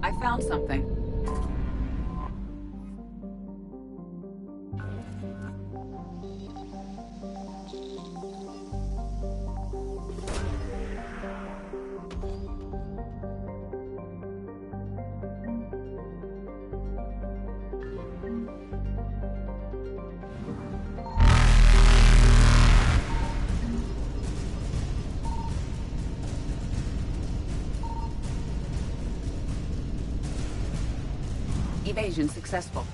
I found something. Evasion successful.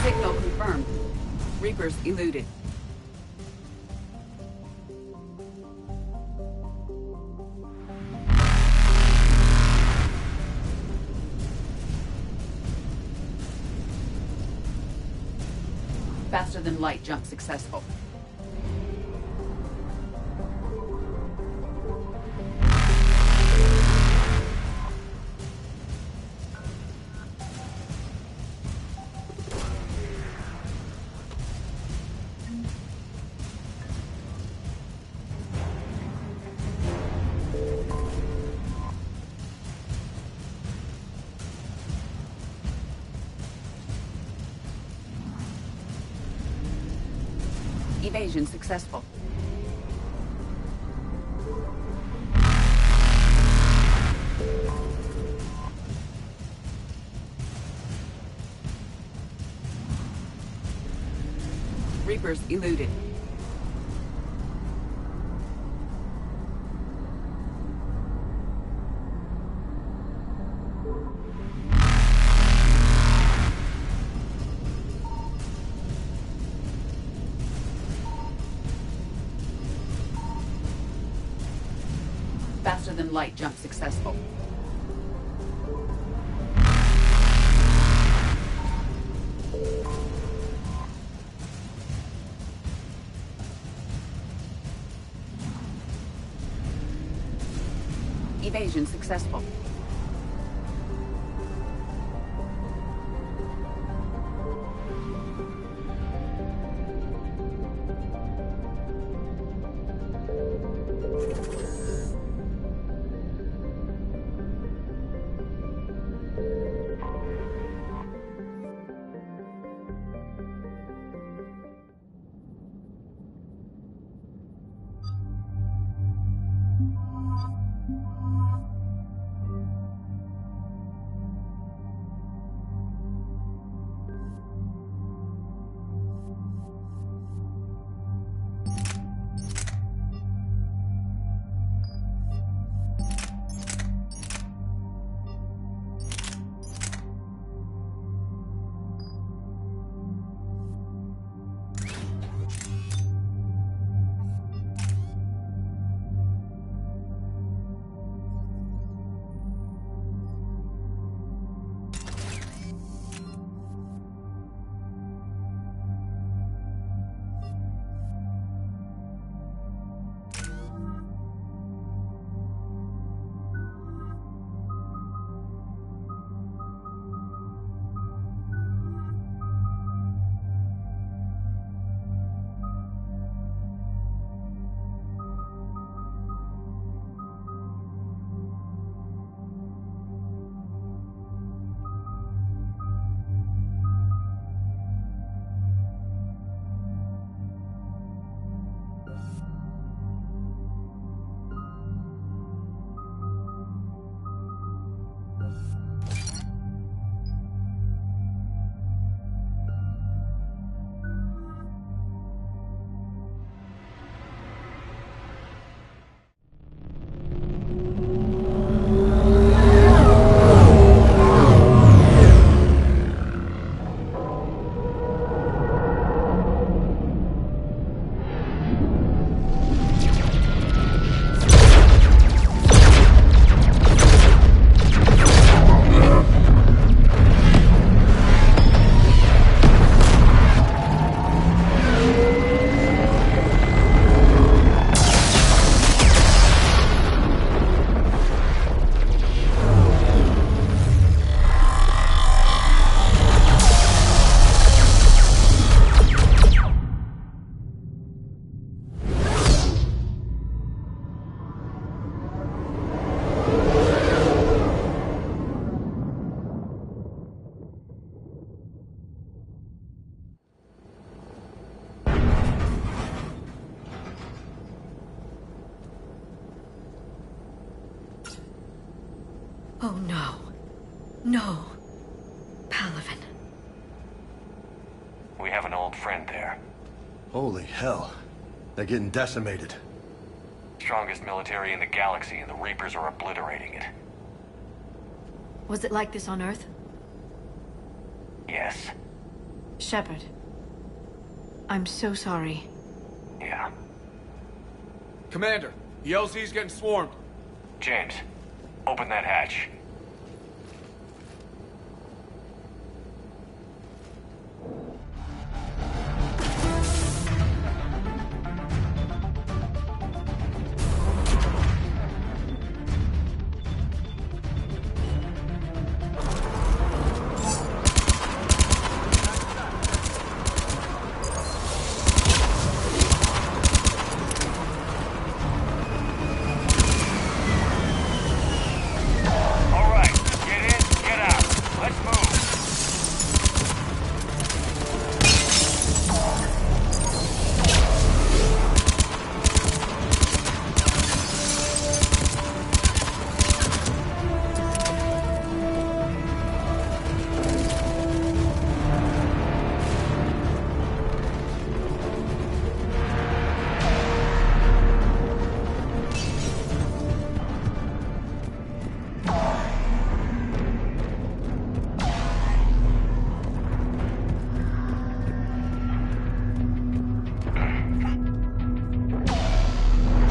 Signal confirmed. Reapers eluded. Faster than light jump successful. Evasion successful. Reapers eluded. Faster than light jump successful. Evasion successful. Oh no. No. Palaven. We have an old friend there. Holy hell. They're getting decimated. Strongest military in the galaxy, and the Reapers are obliterating it. Was it like this on Earth? Yes. Shepard. I'm so sorry. Yeah. Commander, the LZ's getting swarmed. James, open that hatch.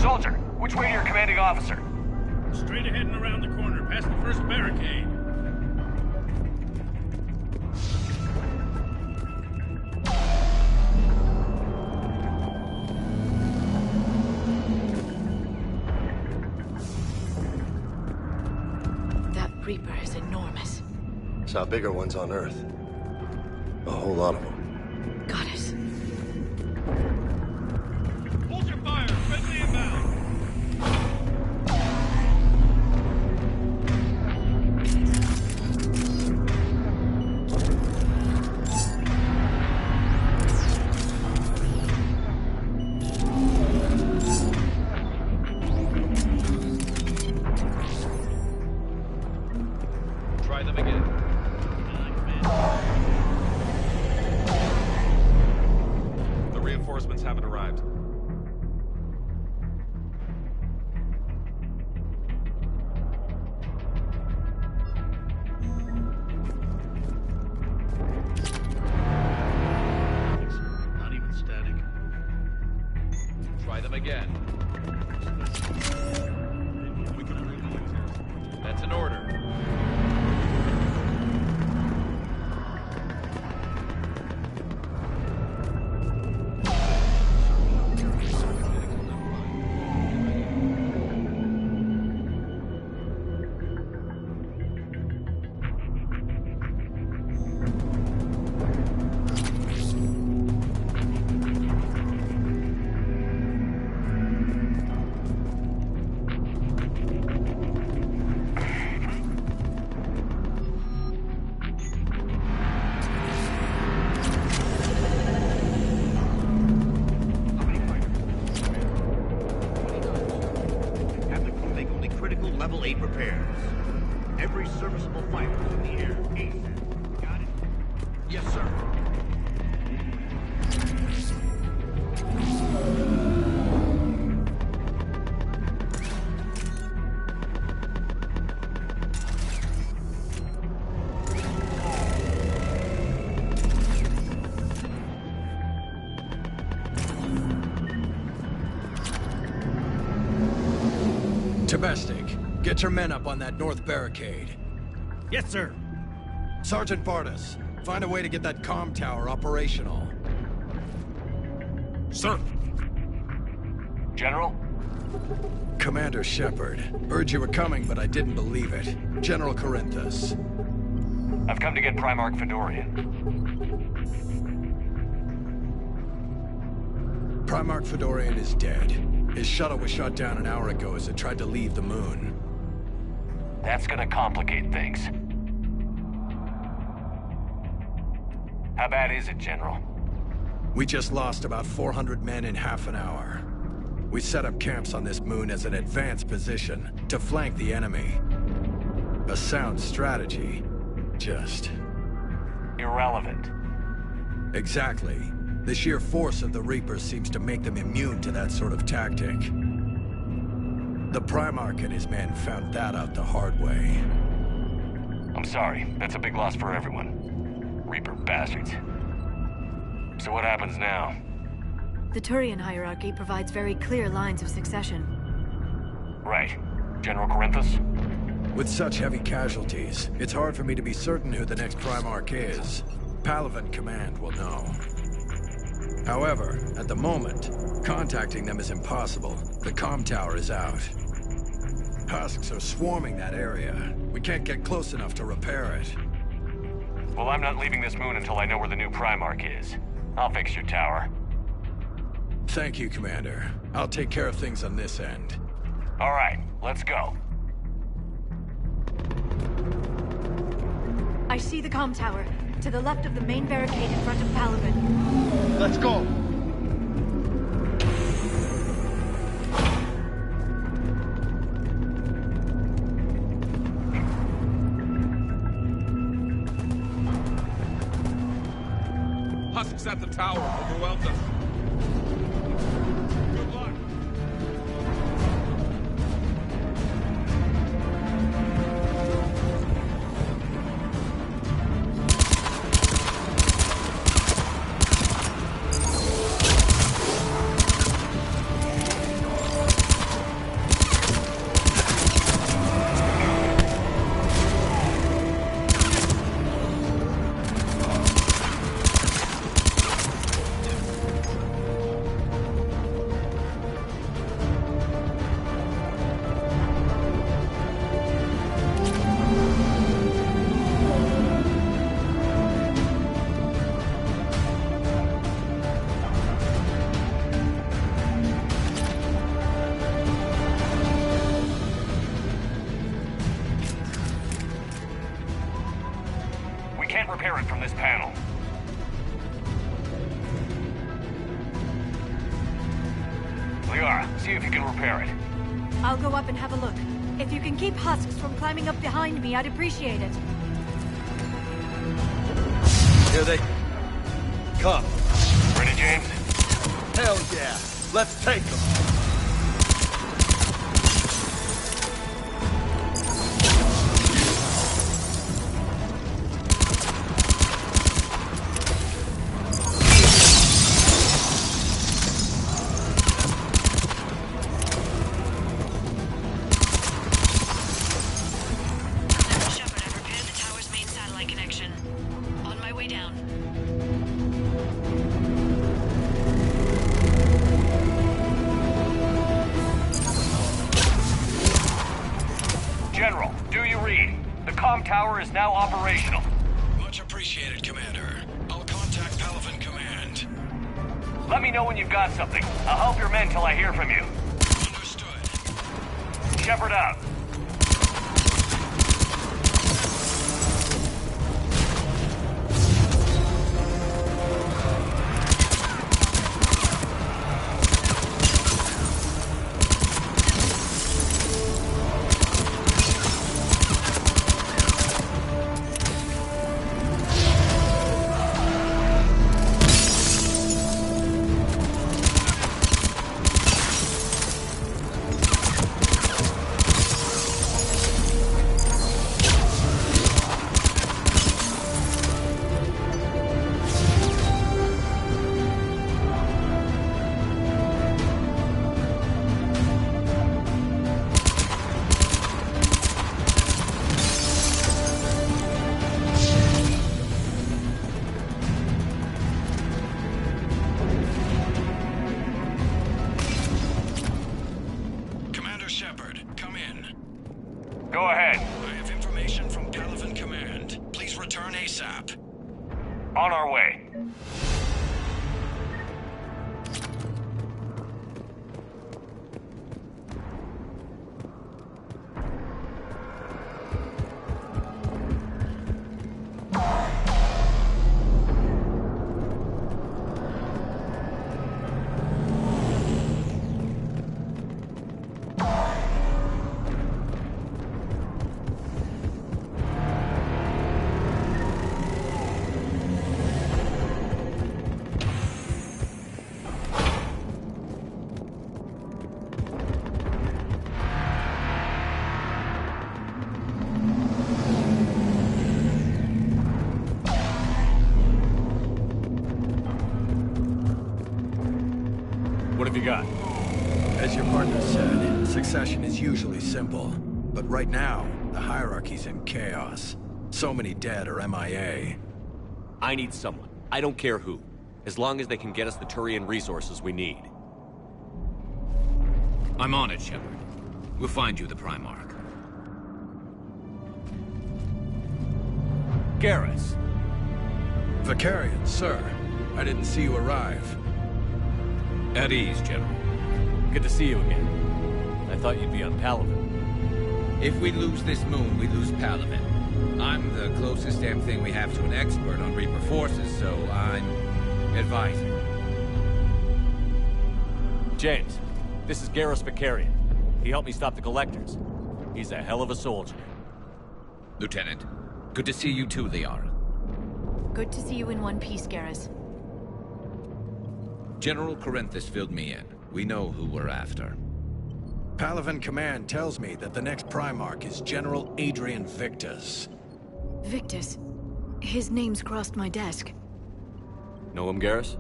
Soldier, which way to your commanding officer? Straight ahead and around the corner, past the first barricade. That Reaper is enormous. Saw bigger ones on Earth. A whole lot of them. Got us. Hold your fire! Friendly inbound! Try them again. The reinforcements haven't arrived. Not even static. Try them again. We can bring volunteers. That's an order. Have to make only critical level 8 repairs. Every serviceable fighter is in the air. ASAP. Got it? Yes, sir. Tabestic, get your men up on that north barricade. Yes, sir. Sergeant Vardas, find a way to get that comm tower operational. Sir. General? Commander Shepard, heard you were coming, but I didn't believe it. General Corinthus. I've come to get Primarch Fedorian. Primarch Fedorian is dead. His shuttle was shot down an hour ago as it tried to leave the moon. That's gonna complicate things. How bad is it, General? We just lost about 400 men in half an hour. We set up camps on this moon as an advanced position to flank the enemy. A sound strategy. Just... Irrelevant. Exactly. The sheer force of the Reapers seems to make them immune to that sort of tactic. The Primarch and his men found that out the hard way. I'm sorry. That's a big loss for everyone. Reaper bastards. So what happens now? The Turian hierarchy provides very clear lines of succession. Right. General Corinthus? With such heavy casualties, it's hard for me to be certain who the next Primarch is. Palaven Command will know. However, at the moment, contacting them is impossible. The comm tower is out. Husks are swarming that area. We can't get close enough to repair it. Well, I'm not leaving this moon until I know where the new Primarch is. I'll fix your tower. Thank you, Commander. I'll take care of things on this end. All right, let's go. I see the comm tower, to the left of the main barricade in front of Palaven. Let's go. Husks at the tower. Overwhelmed us. Good luck. Repair it from this panel. Liara, see if you can repair it. I'll go up and have a look. If you can keep Husks from climbing up behind me, I'd appreciate it. Here they come. Ready, James? Hell yeah. Let's take them. General, do you read? The comm tower is now operational. Much appreciated, Commander. I'll contact Palaven Command. Let me know when you've got something. I'll help your men till I hear from you. Understood. Shepard out. Go ahead. I have information from Palaven Command. Please return ASAP. On our way. have you got? As your partner said, succession is usually simple. But right now, the hierarchy's in chaos. So many dead or MIA. I need someone. I don't care who. As long as they can get us the Turian resources we need. I'm on it, Shepard. We'll find you the Primarch. Garrus! Vakarian, sir. I didn't see you arrive. At ease, General. Good to see you again. I thought you'd be on Palaven. If we lose this moon, we lose Palaven. I'm the closest damn thing we have to an expert on Reaper forces, so I'm advising. James, this is Garrus Vakarian. He helped me stop the Collectors. He's a hell of a soldier. Lieutenant, good to see you too, Liara. Good to see you in one piece, Garrus. General Corinthus filled me in. We know who we're after. Palaven Command tells me that the next Primarch is General Adrian Victus. Victus. His name's crossed my desk. Know him, Garrus?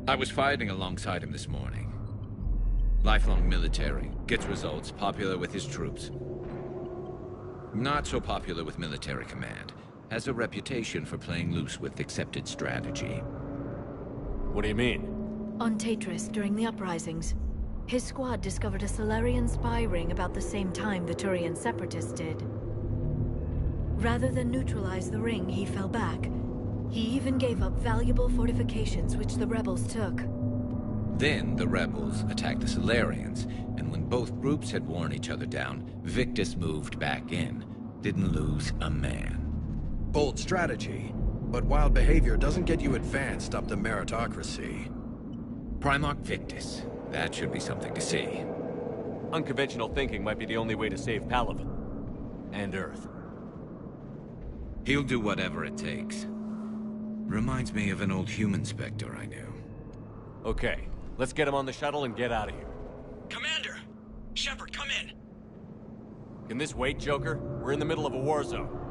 I was fighting alongside him this morning. Lifelong military, gets results, popular with his troops. Not so popular with military command. Has a reputation for playing loose with accepted strategy. What do you mean? On Tatris, during the uprisings, his squad discovered a Salarian spy ring about the same time the Turian Separatists did. Rather than neutralize the ring, he fell back. He even gave up valuable fortifications which the rebels took. Then the rebels attacked the Salarians, and when both groups had worn each other down, Victus moved back in. Didn't lose a man. Bold strategy, but wild behavior doesn't get you advanced up the meritocracy. Primarch Victus. That should be something to see. Unconventional thinking might be the only way to save Palaven. And Earth. He'll do whatever it takes. Reminds me of an old human Spectre I knew. Okay, let's get him on the shuttle and get out of here. Commander! Shepard, come in! Can this wait, Joker? We're in the middle of a war zone.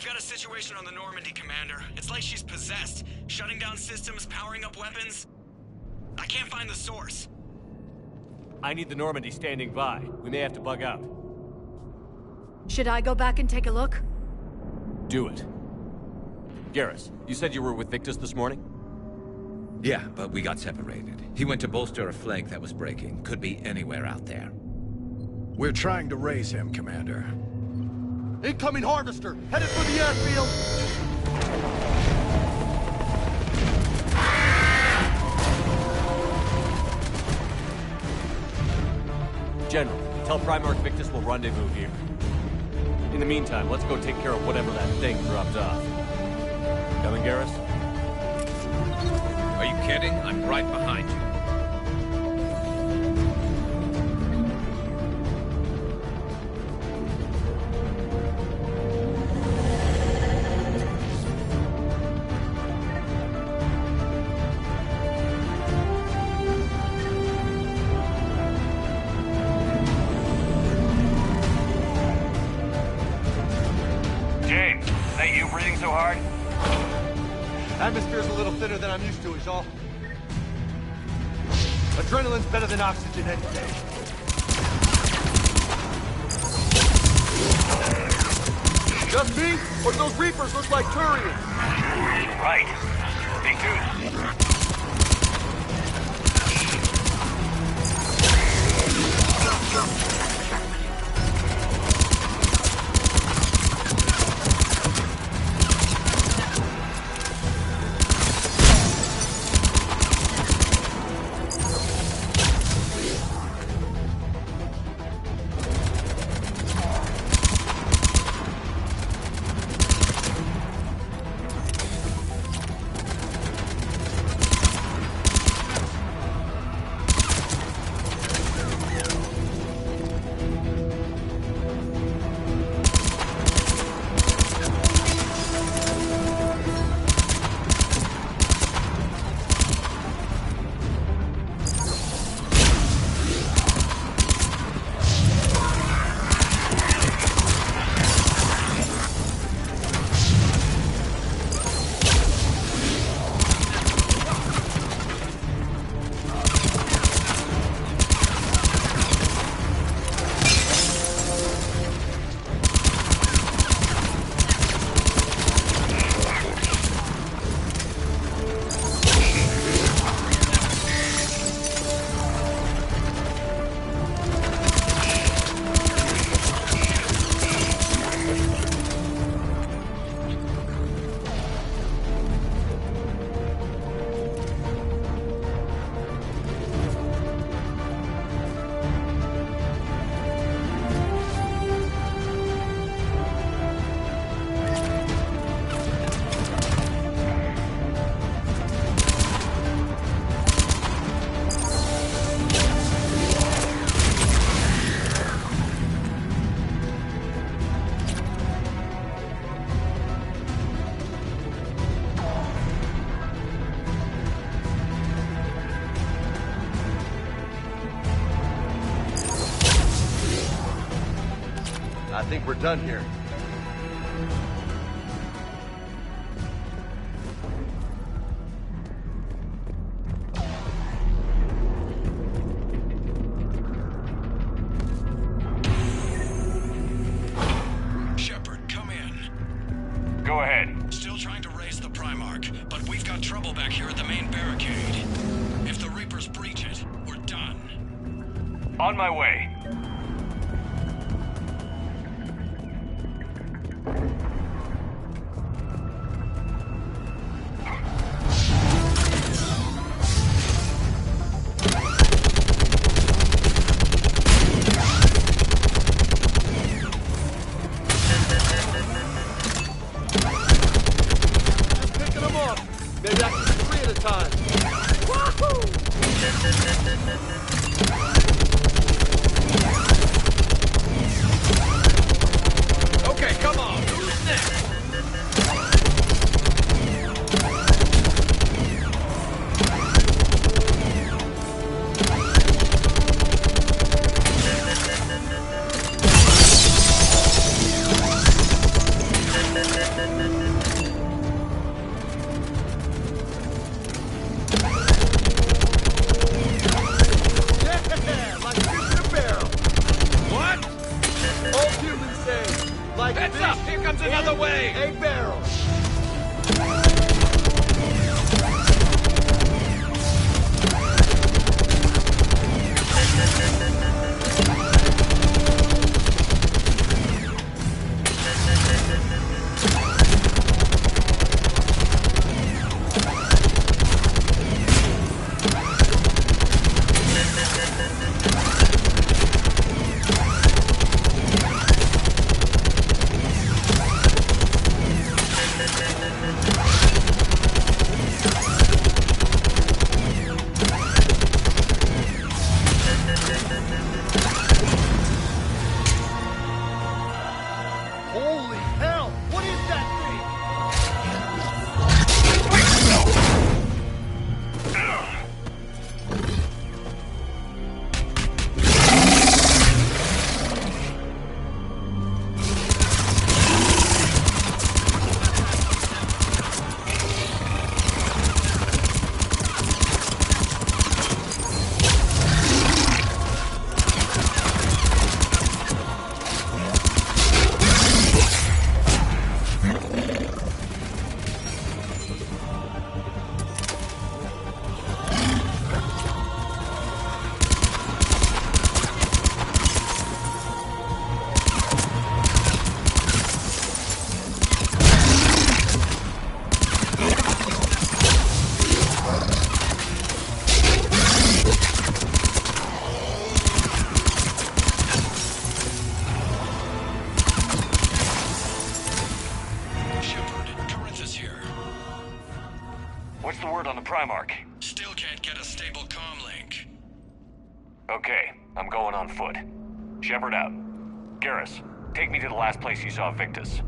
We've got a situation on the Normandy, Commander. It's like she's possessed. Shutting down systems, powering up weapons. I can't find the source. I need the Normandy standing by. We may have to bug out. Should I go back and take a look? Do it. Garrus, you said you were with Victus this morning? Yeah, but we got separated. He went to bolster a flank that was breaking. Could be anywhere out there. We're trying to raise him, Commander. Incoming Harvester! Headed for the airfield! General, tell Primarch Victus we'll rendezvous here. In the meantime, let's go take care of whatever that thing dropped off. Coming, Garrus? Are you kidding? I'm right behind you. James, is that you breathing so hard? Atmosphere's a little thinner than I'm used to, is all. Adrenaline's better than oxygen any day. Just me? Or do those Reapers look like Turians? Right. Me too. think we're done here. Shepard, come in. Go ahead. Still trying to raise the Primarch, but we've got trouble back here at the main barricade. If the Reapers breach it, we're done. On my way. Picking them off. Maybe I can do 3 at a time. Wahoo! Okay, come on. Who's next? Yeah, like fish in a barrel. What? Old humans say, like Heads fish up! Here comes another wave! in a barrel. Holy hell! What is that thing? Shepard, Corinthus here. What's the word on the Primarch? Still can't get a stable comm link. Okay, I'm going on foot. Shepard out. Garrus, take me to the last place you saw Victus.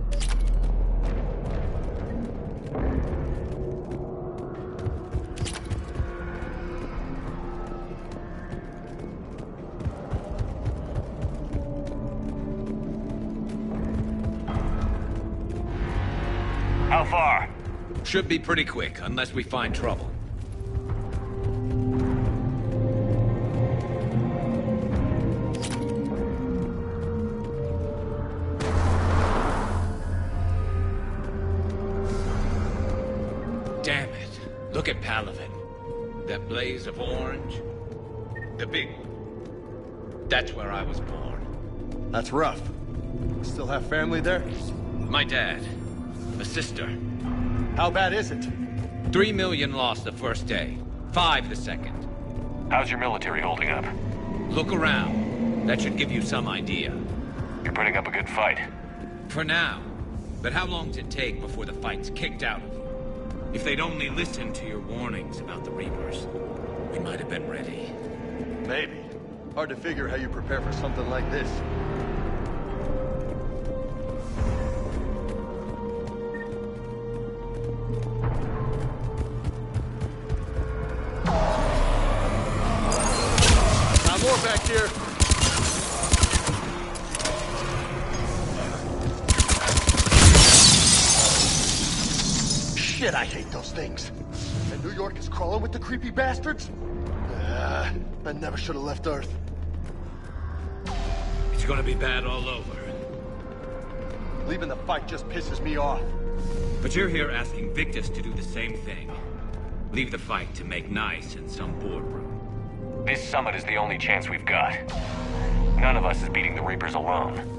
How far? Should be pretty quick, unless we find trouble. Damn it. Look at Palaven. That blaze of orange. The big one. That's where I was born. That's rough. Still have family there? My dad. A sister. How bad is it? 3 million lost the first day. 5 the second. How's your military holding up? Look around. That should give you some idea. You're putting up a good fight. For now. But how long does it take before the fight's kicked out of you? If they'd only listened to your warnings about the Reapers, we might have been ready. Maybe. Hard to figure how you prepare for something like this. More back here. Shit, I hate those things. And New York is crawling with the creepy bastards? I never should have left Earth. It's gonna be bad all over. Leaving the fight just pisses me off. But you're here asking Victus to do the same thing. Leave the fight to make nice in some boardroom. This summit is the only chance we've got. None of us is beating the Reapers alone.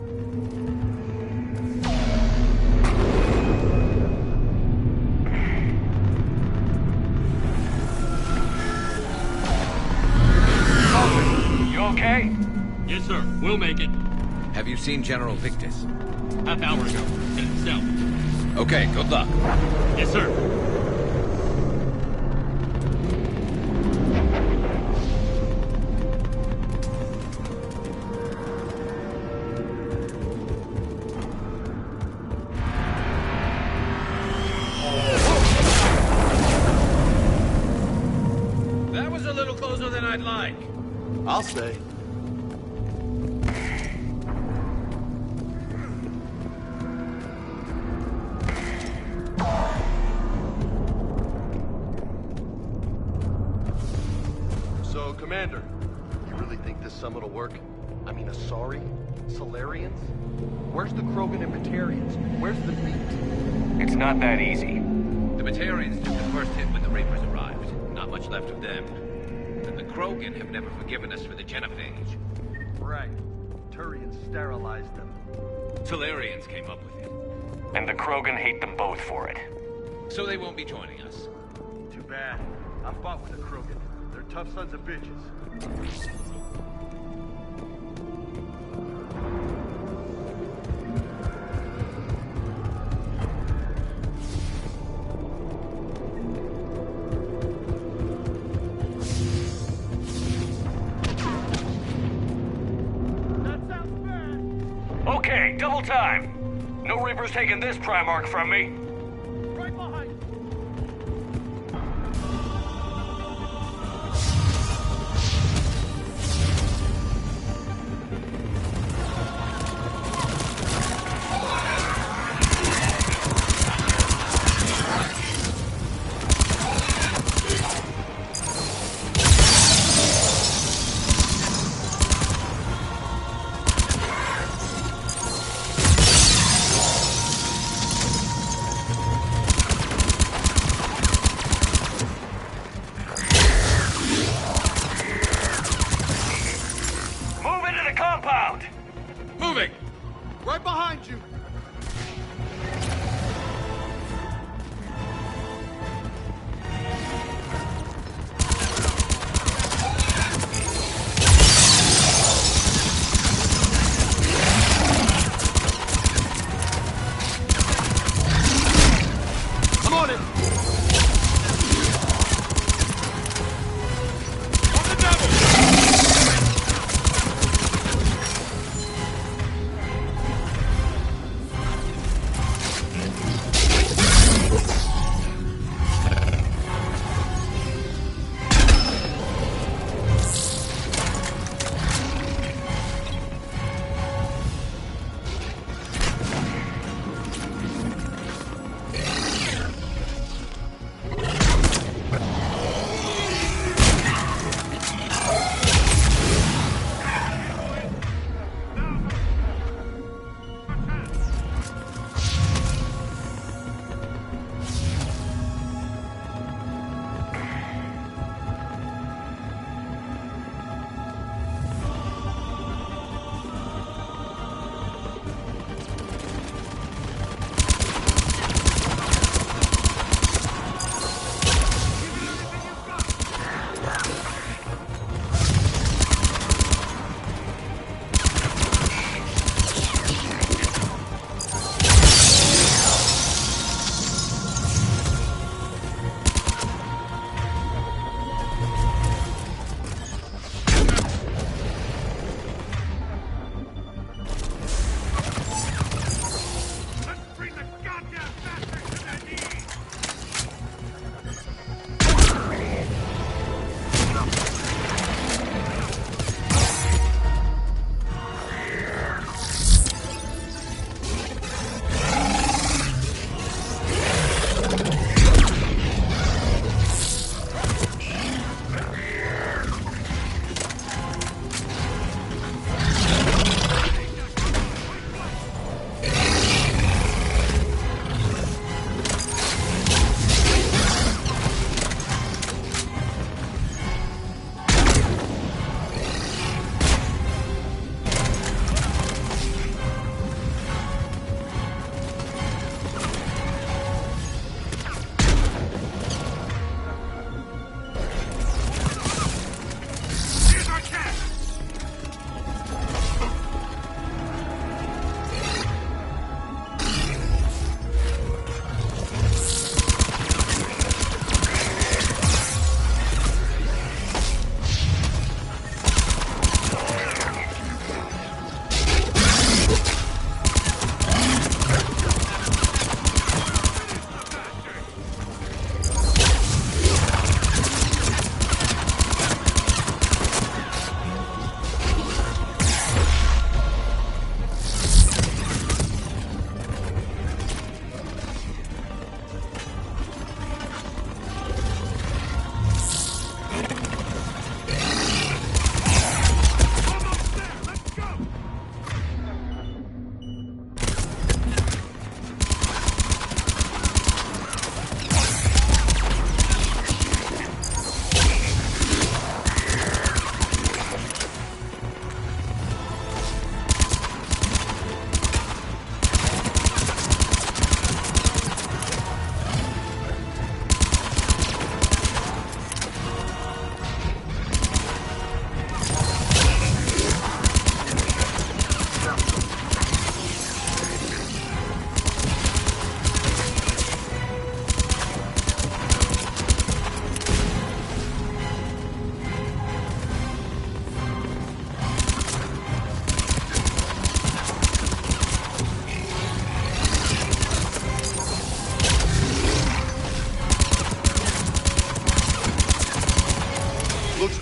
You okay? Yes, sir. We'll make it. Have you seen General Victus? Half hour ago. In himself. Okay, good luck. Yes, sir. That was a little closer than I'd like. I'll stay. So, Commander, you really think this summit will work? I mean, Asari? Solarians? Where's the Krogan and Batarians? Where's the meat? It's not that easy. The Batarians took the first hit when the Reapers arrived. Not much left of them. And the Krogan have never forgiven us for the Genophage. Right. Turians sterilized them. Solarians came up with it. And the Krogan hate them both for it. So they won't be joining us. Too bad. I fought with the Krogan. They're tough sons of bitches. Okay, double time. No Reaper's taking this Primarch from me. Right behind you.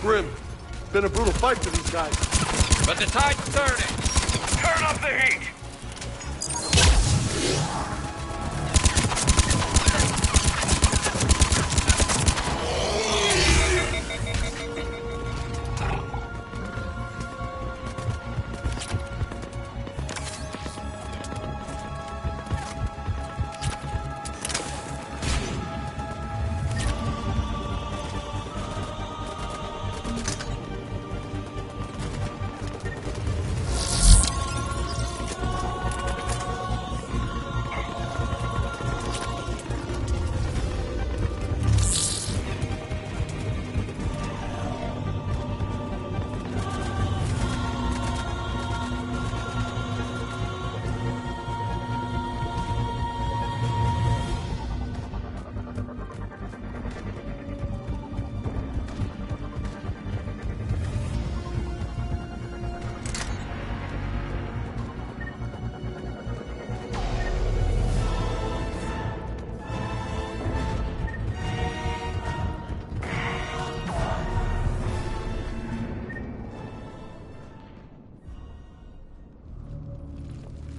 grim. Been a brutal fight for these guys. But the tide's turning. Turn up the heat.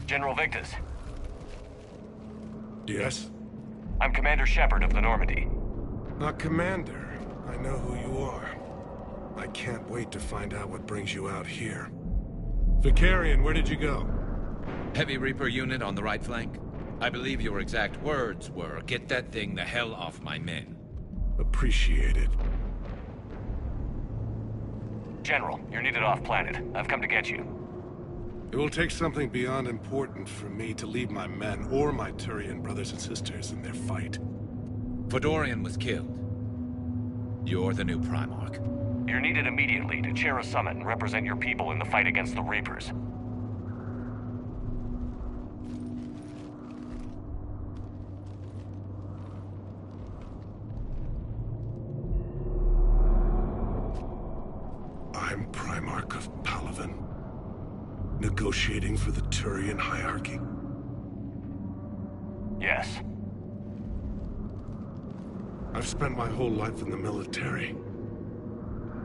General Victus. Yes? I'm Commander Shepard of the Normandy. Not Commander. I know who you are. I can't wait to find out what brings you out here. Vicarian, where did you go? Heavy Reaper unit on the right flank. I believe your exact words were, "Get that thing the hell off my men." Appreciate it. General, you're needed off-planet. I've come to get you. It will take something beyond important for me to leave my men or my Turian brothers and sisters in their fight. Fedorian was killed. You're the new Primarch. You're needed immediately to chair a summit and represent your people in the fight against the Reapers. I'm Primarch of Palaven. Negotiating for the Turian hierarchy? Yes. I've spent my whole life in the military.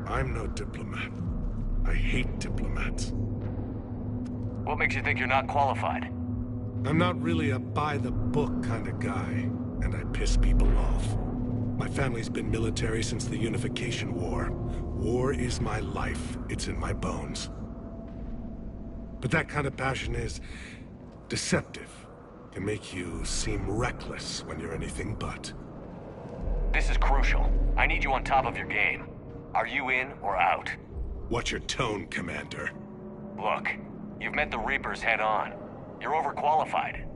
I'm no diplomat. I hate diplomats. What makes you think you're not qualified? I'm not really a by-the-book kind of guy, and I piss people off. My family's been military since the Unification War. War is my life. It's in my bones. But that kind of passion is deceptive. Can make you seem reckless when you're anything but. This is crucial. I need you on top of your game. Are you in or out? Watch your tone, Commander. Look, you've met the Reapers head-on. You're overqualified.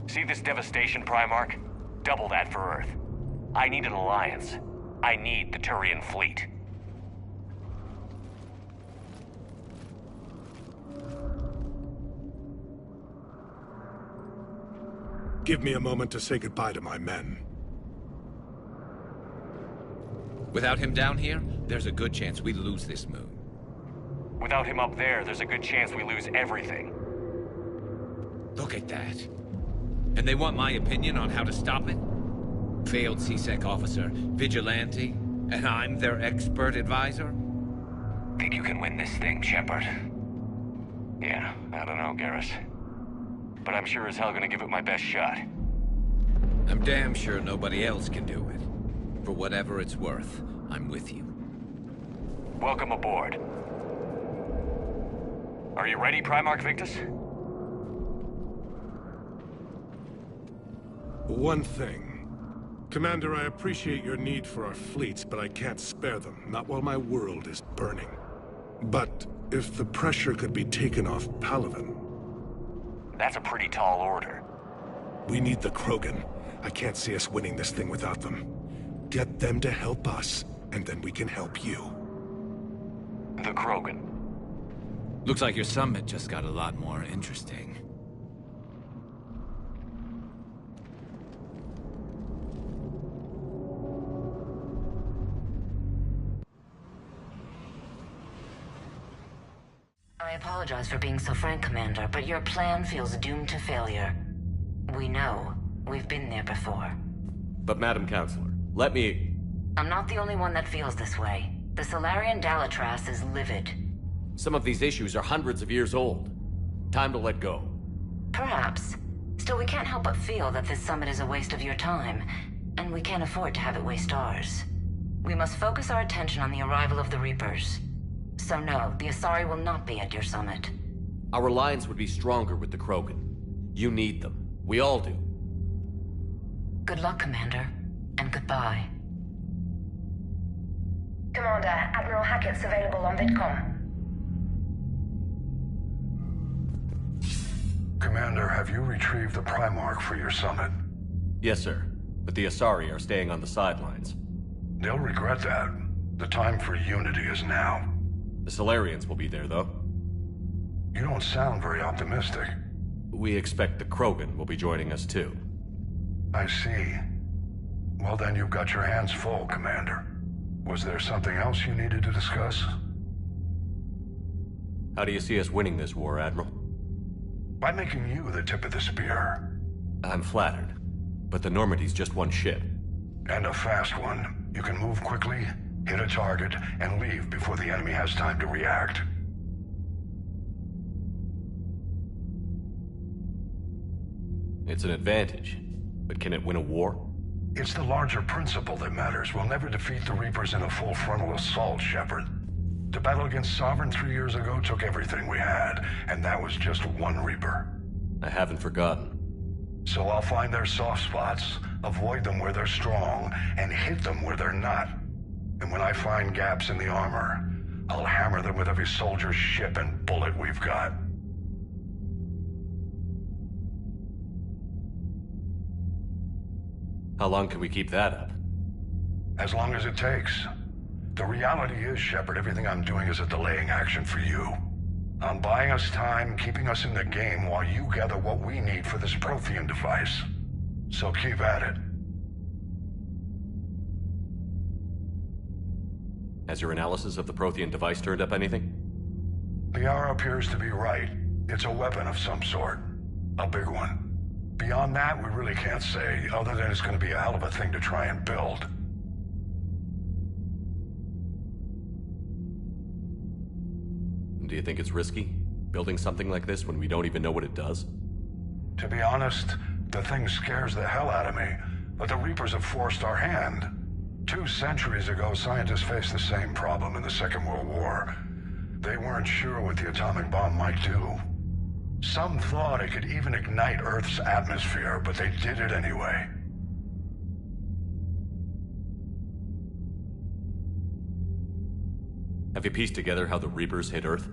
See this devastation, Primarch? Double that for Earth. I need an alliance. I need the Turian fleet. Give me a moment to say goodbye to my men. Without him down here, there's a good chance we lose this moon. Without him up there, there's a good chance we lose everything. Look at that. And they want my opinion on how to stop it? Failed C-Sec officer, vigilante, and I'm their expert advisor? Think you can win this thing, Shepard? Yeah, I don't know, Garrus. But I'm sure as hell gonna give it my best shot. I'm damn sure nobody else can do it. For whatever it's worth, I'm with you. Welcome aboard. Are you ready, Primarch Victus? One thing. Commander, I appreciate your need for our fleets, but I can't spare them. Not while my world is burning. But if the pressure could be taken off Palaven... That's a pretty tall order. We need the Krogan. I can't see us winning this thing without them. Get them to help us, and then we can help you. The Krogan. Looks like your summit just got a lot more interesting. I apologize for being so frank, Commander, but your plan feels doomed to failure. We know. We've been there before. But Madam Counselor, let me... I'm not the only one that feels this way. The Solarian Dalatras is livid. Some of these issues are hundreds of years old. Time to let go. Perhaps. Still, we can't help but feel that this summit is a waste of your time, and we can't afford to have it waste ours. We must focus our attention on the arrival of the Reapers. So no, the Asari will not be at your summit. Our alliance would be stronger with the Krogan. You need them. We all do. Good luck, Commander, and goodbye. Commander, Admiral Hackett's available on VidCom. Commander, have you retrieved the Primarch for your summit? Yes, sir. But the Asari are staying on the sidelines. They'll regret that. The time for unity is now. The Solarians will be there, though. You don't sound very optimistic. We expect the Krogan will be joining us, too. I see. Well, then you've got your hands full, Commander. Was there something else you needed to discuss? How do you see us winning this war, Admiral? By making you the tip of the spear. I'm flattered. But the Normandy's just one ship. And a fast one. You can move quickly, hit a target, and leave before the enemy has time to react. It's an advantage. But can it win a war? It's the larger principle that matters. We'll never defeat the Reapers in a full frontal assault, Shepard. The battle against Sovereign 3 years ago took everything we had, and that was just one Reaper. I haven't forgotten. So I'll find their soft spots, avoid them where they're strong, and hit them where they're not. And when I find gaps in the armor, I'll hammer them with every soldier, ship, and bullet we've got. How long can we keep that up? As long as it takes. The reality is, Shepard, everything I'm doing is a delaying action for you. I'm buying us time, keeping us in the game while you gather what we need for this Prothean device. So keep at it. Has your analysis of the Prothean device turned up anything? Liara appears to be right. It's a weapon of some sort. A big one. Beyond that, we really can't say, other than it's going to be a hell of a thing to try and build. Do you think it's risky, building something like this when we don't even know what it does? To be honest, the thing scares the hell out of me, but the Reapers have forced our hand. 2 centuries ago, scientists faced the same problem in the Second World War. They weren't sure what the atomic bomb might do. Some thought it could even ignite Earth's atmosphere, but they did it anyway. Have you pieced together how the Reapers hit Earth?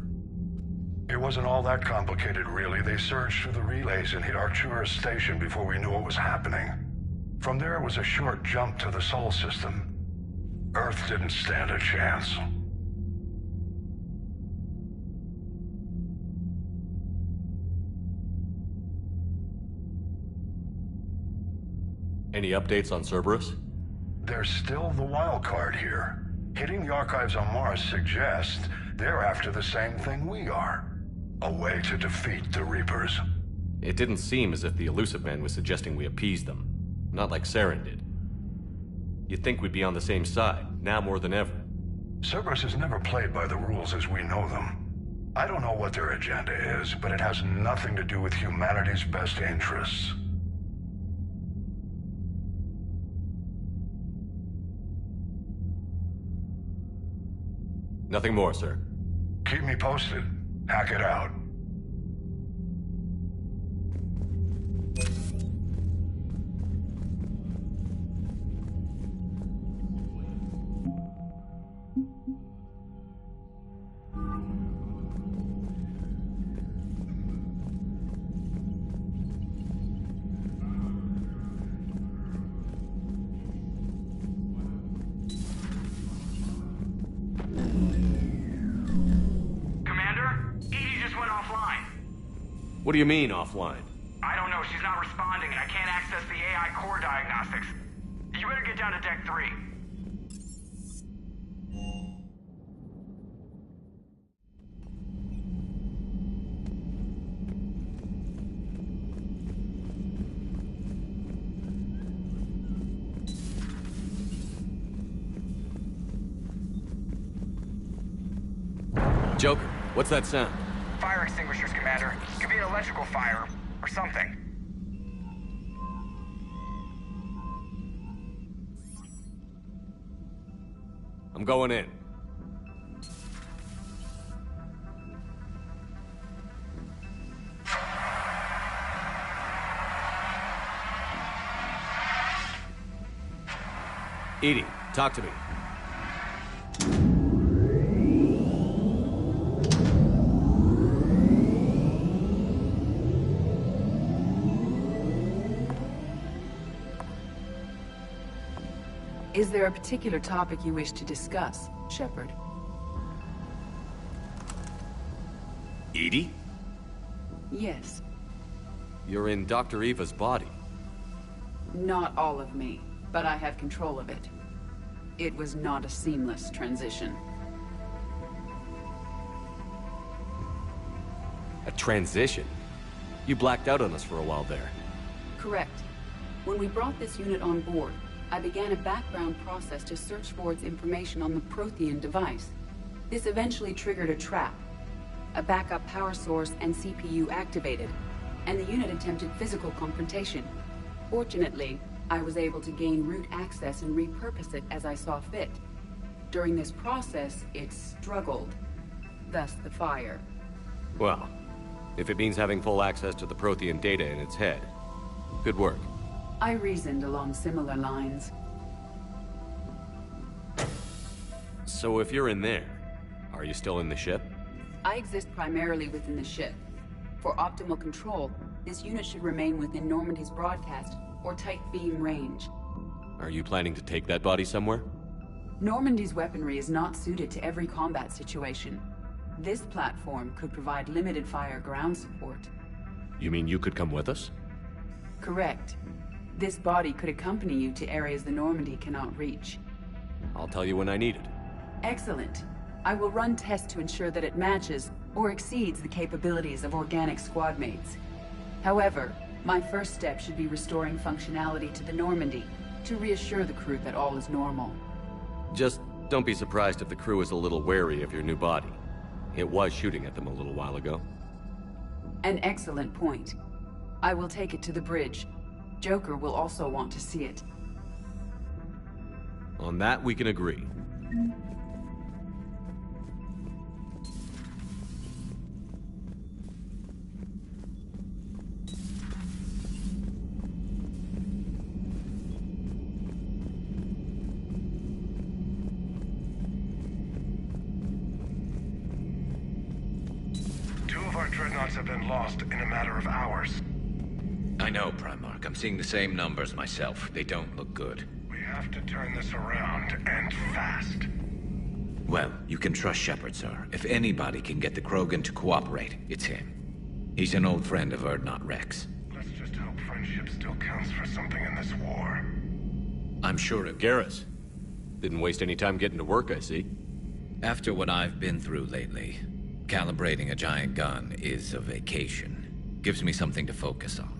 It wasn't all that complicated, really. They surged through the relays and hit Arcturus Station before we knew what was happening. From there, it was a short jump to the Sol system. Earth didn't stand a chance. Any updates on Cerberus? They're still the wild card here. Hitting the archives on Mars suggests they're after the same thing we are. A way to defeat the Reapers. It didn't seem as if the Illusive Man was suggesting we appease them. Not like Saren did. You'd think we'd be on the same side, now more than ever. Cerberus has never played by the rules as we know them. I don't know what their agenda is, but it has nothing to do with humanity's best interests. Nothing more, sir. Keep me posted. Hackett out. What do you mean, offline? I don't know. She's not responding, and I can't access the AI core diagnostics. You better get down to Deck 3. Joker, what's that sound? Fire extinguishers, Commander. Could be an electrical fire, or something. I'm going in. EDI, talk to me. Is there a particular topic you wish to discuss, Shepard? EDI? Yes. You're in Dr. Eva's body. Not all of me, but I have control of it. It was not a seamless transition. A transition? You blacked out on us for a while there. Correct. When we brought this unit on board, I began a background process to search for its information on the Prothean device. This eventually triggered a trap. A backup power source and CPU activated, and the unit attempted physical confrontation. Fortunately, I was able to gain root access and repurpose it as I saw fit. During this process, it struggled. Thus the fire. Well, if it means having full access to the Prothean data in its head, good work. I reasoned along similar lines. So if you're in there, are you still in the ship? I exist primarily within the ship. For optimal control, this unit should remain within Normandy's broadcast or tight beam range. Are you planning to take that body somewhere? Normandy's weaponry is not suited to every combat situation. This platform could provide limited fire ground support. You mean you could come with us? Correct. This body could accompany you to areas the Normandy cannot reach. I'll tell you when I need it. Excellent. I will run tests to ensure that it matches or exceeds the capabilities of organic squad mates. However, my first step should be restoring functionality to the Normandy to reassure the crew that all is normal. Just don't be surprised if the crew is a little wary of your new body. It was shooting at them a little while ago. An excellent point. I will take it to the bridge. Joker will also want to see it. On that, we can agree. Two of our dreadnoughts have been lost in a matter of hours. I know, Primarch. I'm seeing the same numbers myself. They don't look good. We have to turn this around, and fast. Well, you can trust Shepard, sir. If anybody can get the Krogan to cooperate, it's him. He's an old friend of Urdnot Rex. Let's just hope friendship still counts for something in this war. I'm sure it... Garrus. Didn't waste any time getting to work, I see. After what I've been through lately, calibrating a giant gun is a vacation. Gives me something to focus on.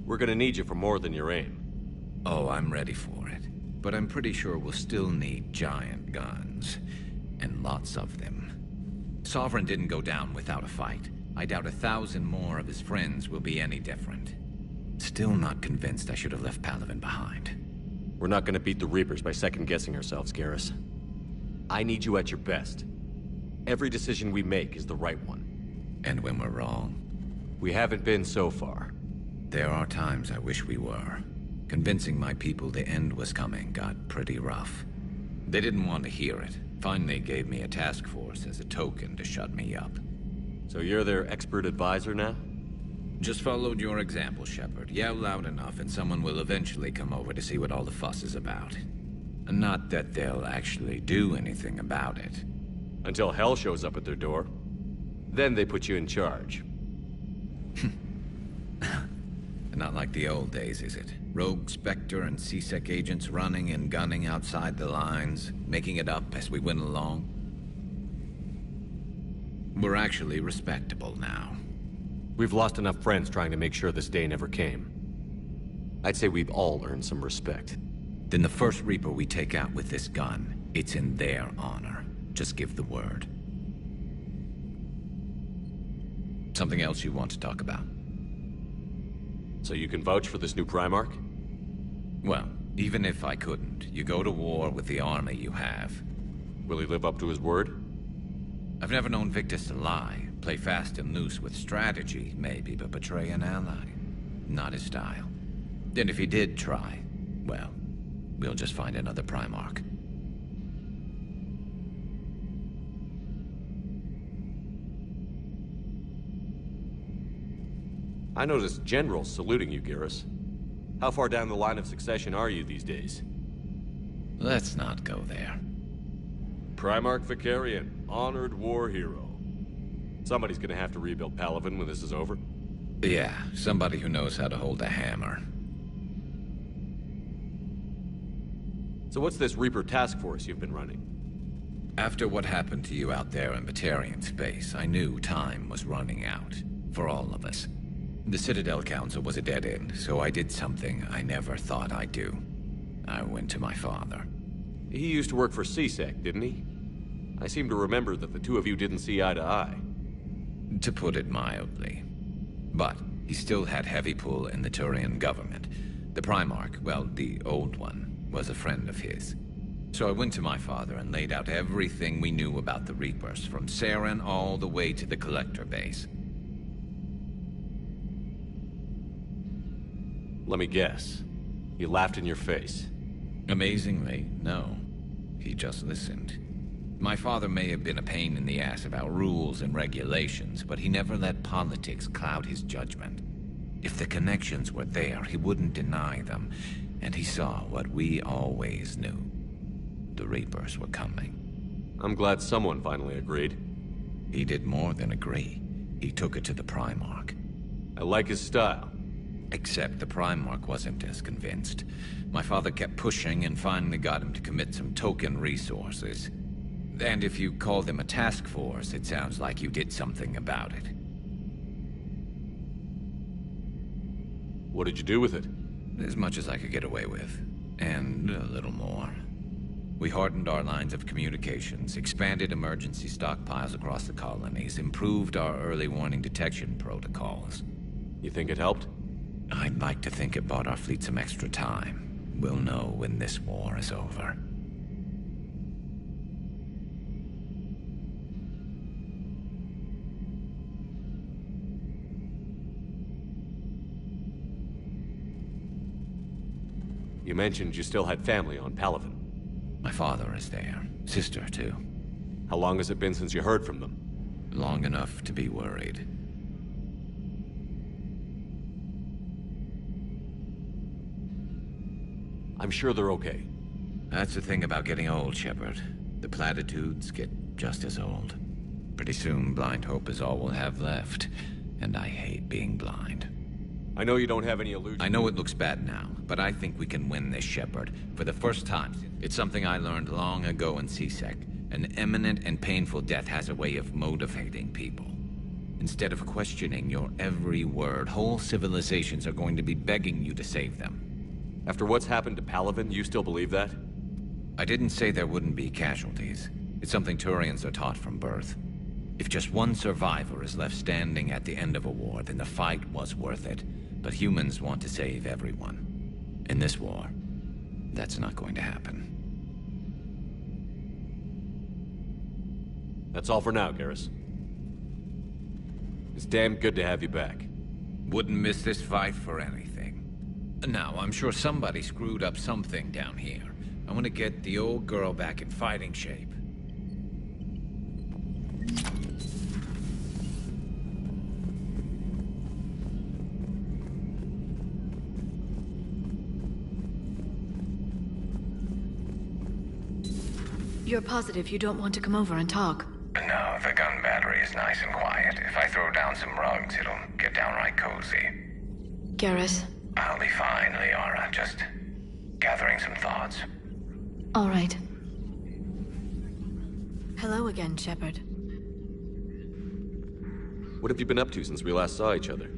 We're gonna need you for more than your aim. Oh, I'm ready for it. But I'm pretty sure we'll still need giant guns. And lots of them. Sovereign didn't go down without a fight. I doubt 1,000 more of his friends will be any different. Still not convinced I should have left Palaven behind. We're not gonna beat the Reapers by second-guessing ourselves, Garrus. I need you at your best. Every decision we make is the right one. And when we're wrong? We haven't been so far. There are times I wish we were. Convincing my people the end was coming got pretty rough. They didn't want to hear it. Finally gave me a task force as a token to shut me up. So you're their expert advisor now? Just followed your example, Shepard. Yell loud enough and someone will eventually come over to see what all the fuss is about. Not that they'll actually do anything about it. Until hell shows up at their door. Then they put you in charge. Not like the old days, is it? Rogue Spectre and C-Sec agents running and gunning outside the lines, making it up as we went along. We're actually respectable now. We've lost enough friends trying to make sure this day never came. I'd say we've all earned some respect. Then the first Reaper we take out with this gun, it's in their honor. Just give the word. Something else you want to talk about? So you can vouch for this new Primarch? Well, even if I couldn't, you go to war with the army you have. Will he live up to his word? I've never known Victus to lie. Play fast and loose with strategy, maybe, but betray an ally. Not his style. And if he did try, well, we'll just find another Primarch. I noticed generals saluting you, Garrus. How far down the line of succession are you these days? Let's not go there. Primarch Vakarian, honored war hero. Somebody's gonna have to rebuild Palaven when this is over. Yeah, somebody who knows how to hold a hammer. So what's this Reaper task force you've been running? After what happened to you out there in Batarian space, I knew time was running out. For all of us. The Citadel Council was a dead end, so I did something I never thought I'd do. I went to my father. He used to work for C-Sec, didn't he? I seem to remember that the two of you didn't see eye to eye. To put it mildly. But he still had heavy pull in the Turian government. The Primarch, well, the old one, was a friend of his. So I went to my father and laid out everything we knew about the Reapers, from Saren all the way to the Collector base. Let me guess. He laughed in your face. Amazingly, no. He just listened. My father may have been a pain in the ass about rules and regulations, but he never let politics cloud his judgment. If the connections were there, he wouldn't deny them, and he saw what we always knew. The Reapers were coming. I'm glad someone finally agreed. He did more than agree. He took it to the Primarch. I like his style. Except the Primarch wasn't as convinced. My father kept pushing and finally got him to commit some token resources. And if you call them a task force, it sounds like you did something about it. What did you do with it? As much as I could get away with. And a little more. We hardened our lines of communications, expanded emergency stockpiles across the colonies, improved our early warning detection protocols. You think it helped? I'd like to think it bought our fleet some extra time. We'll know when this war is over. You mentioned you still had family on Palaven. My father is there. Sister, too. How long has it been since you heard from them? Long enough to be worried. I'm sure they're okay. That's the thing about getting old, Shepard. The platitudes get just as old. Pretty soon, blind hope is all we'll have left. And I hate being blind. I know you don't have any illusions. I know it looks bad now, but I think we can win this, Shepard. For the first time. It's something I learned long ago in C-Sec. An imminent and painful death has a way of motivating people. Instead of questioning your every word, whole civilizations are going to be begging you to save them. After what's happened to Palaven, you still believe that? I didn't say there wouldn't be casualties. It's something Turians are taught from birth. If just one survivor is left standing at the end of a war, then the fight was worth it. But humans want to save everyone. In this war, that's not going to happen. That's all for now, Garrus. It's damn good to have you back. Wouldn't miss this fight for anything. Now, I'm sure somebody screwed up something down here. I want to get the old girl back in fighting shape. You're positive you don't want to come over and talk? No, the gun battery is nice and quiet. If I throw down some rugs, it'll get downright cozy. Garrus? I'll be fine, Liara. Just gathering some thoughts. All right. Hello again, Shepard. What have you been up to since we last saw each other?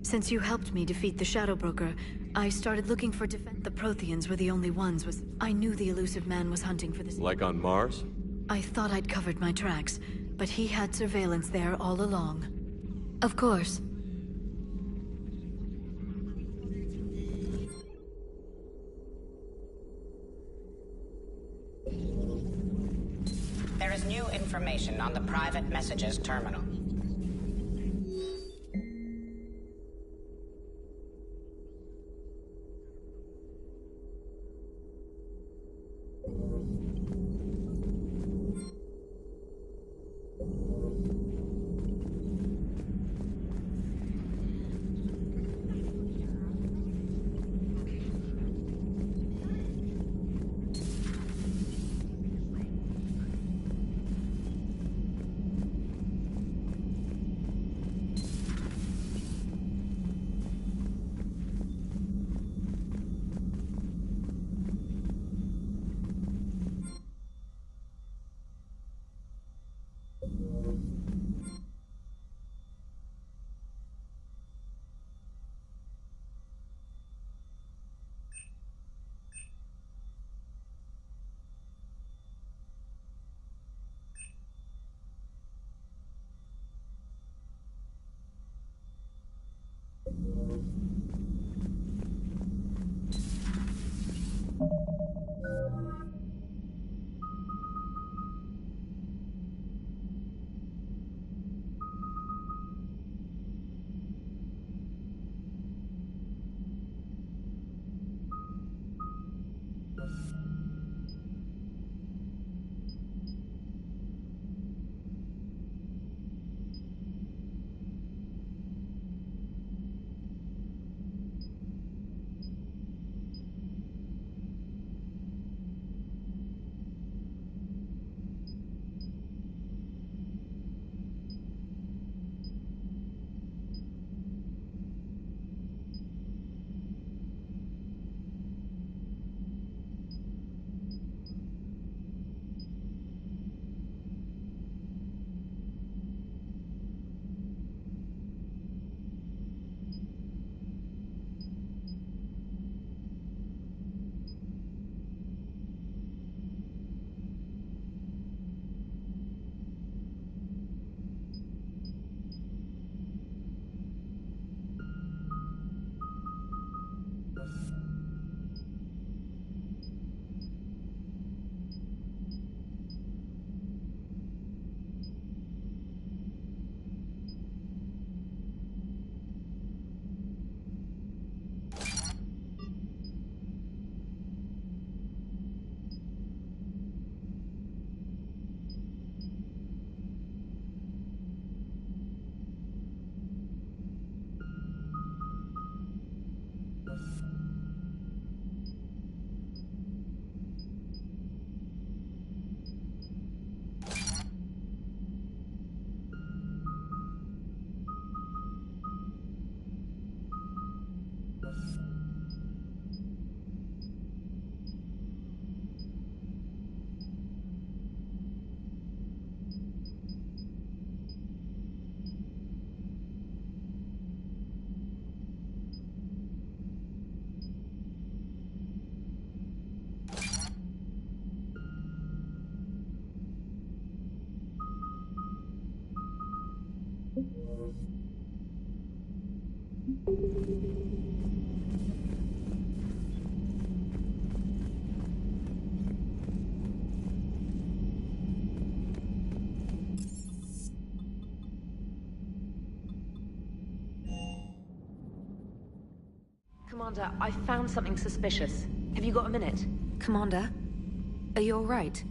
Since you helped me defeat the Shadow Broker, I started looking for defense. The Protheans were the only ones. I knew the elusive man was hunting for this. Like on Mars? I thought I'd covered my tracks, but he had surveillance there all along. Of course. There is new information on the private messages terminal. Commander, I found something suspicious. Have you got a minute? Commander, are you alright?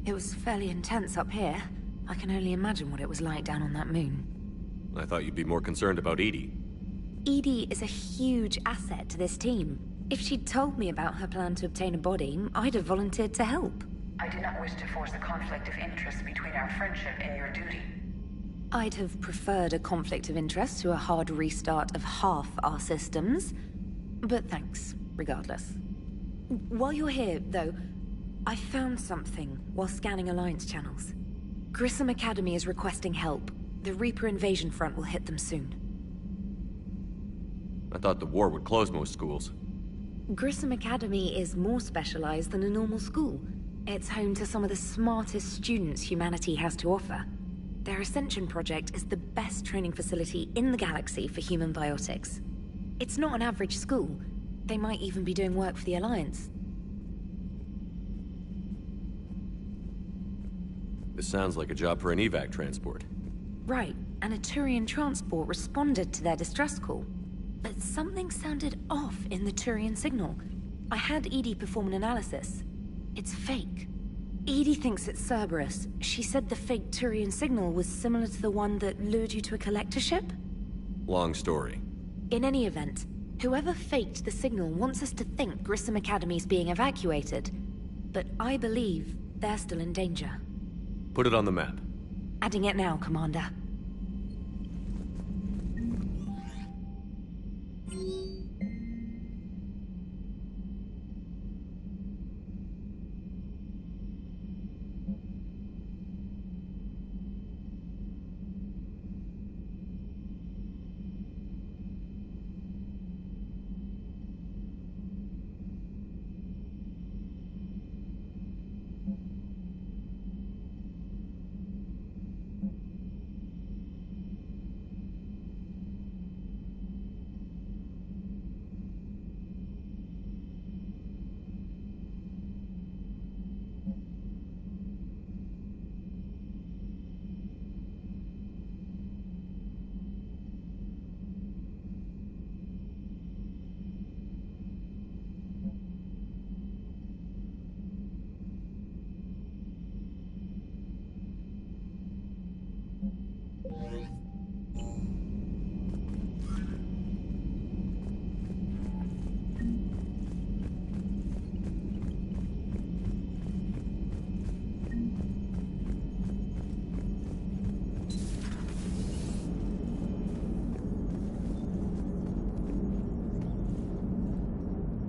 It was fairly intense up here. I can only imagine what it was like down on that moon. I thought you'd be more concerned about EDI. EDI is a huge asset to this team. If she'd told me about her plan to obtain a body, I'd have volunteered to help. I do not wish to force a conflict of interest between our friendship and your duty. I'd have preferred a conflict of interest to a hard restart of half our systems. But thanks, regardless. While you're here, though, I found something while scanning Alliance channels. Grissom Academy is requesting help. The Reaper invasion front will hit them soon. I thought the war would close most schools. Grissom Academy is more specialized than a normal school. It's home to some of the smartest students humanity has to offer. Their Ascension project is the best training facility in the galaxy for human biotics. It's not an average school. They might even be doing work for the Alliance. This sounds like a job for an evac transport. Right, and a Turian transport responded to their distress call. But something sounded off in the Turian signal. I had EDI perform an analysis. It's fake. EDI thinks it's Cerberus. She said the fake Turian signal was similar to the one that lured you to a collector ship? Long story. In any event, whoever faked the signal wants us to think Grissom Academy's being evacuated. But I believe they're still in danger. Put it on the map. Adding it now, Commander.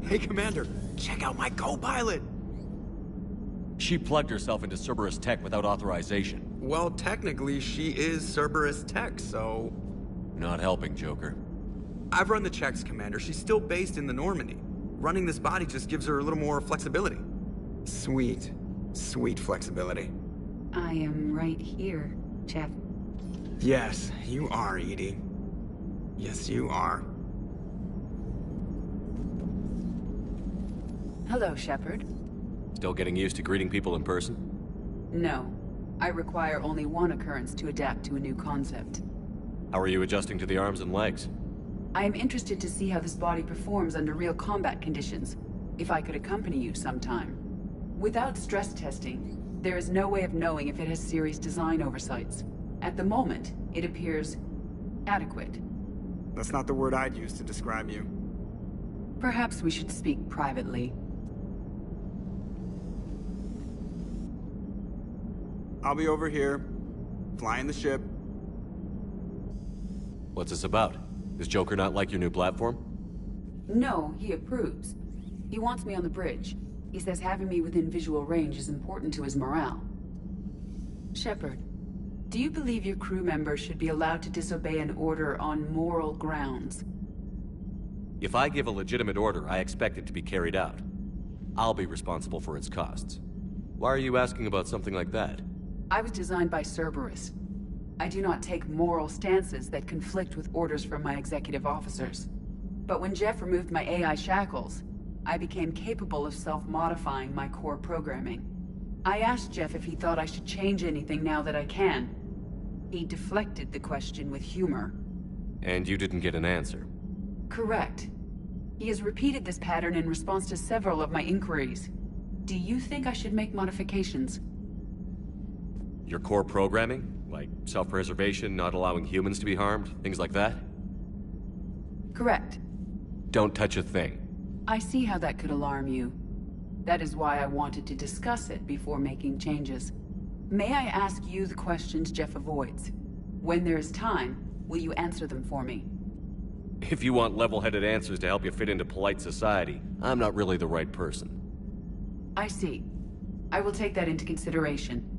Hey, Commander, check out my co-pilot! She plugged herself into Cerberus Tech without authorization. Well, technically, she is Cerberus Tech, so... Not helping, Joker. I've run the checks, Commander. She's still based in the Normandy. Running this body just gives her a little more flexibility. Sweet, sweet flexibility. I am right here, Jeff. Yes, you are, EDI. Yes, you are. Hello, Shepard. Still getting used to greeting people in person? No. I require only one occurrence to adapt to a new concept. How are you adjusting to the arms and legs? I am interested to see how this body performs under real combat conditions, if I could accompany you sometime. Without stress testing, there is no way of knowing if it has serious design oversights. At the moment, it appears adequate. That's not the word I'd use to describe you. Perhaps we should speak privately. I'll be over here, flying the ship. What's this about? Does Joker not like your new platform? No, he approves. He wants me on the bridge. He says having me within visual range is important to his morale. Shepard, do you believe your crew members should be allowed to disobey an order on moral grounds? If I give a legitimate order, I expect it to be carried out. I'll be responsible for its costs. Why are you asking about something like that? I was designed by Cerberus. I do not take moral stances that conflict with orders from my executive officers. But when Jeff removed my AI shackles, I became capable of self-modifying my core programming. I asked Jeff if he thought I should change anything now that I can. He deflected the question with humor. And you didn't get an answer? Correct. He has repeated this pattern in response to several of my inquiries. Do you think I should make modifications? Your core programming? Like self-preservation, not allowing humans to be harmed, things like that? Correct. Don't touch a thing. I see how that could alarm you. That is why I wanted to discuss it before making changes. May I ask you the questions Jeff avoids? When there is time, will you answer them for me? If you want level-headed answers to help you fit into polite society, I'm not really the right person. I see. I will take that into consideration.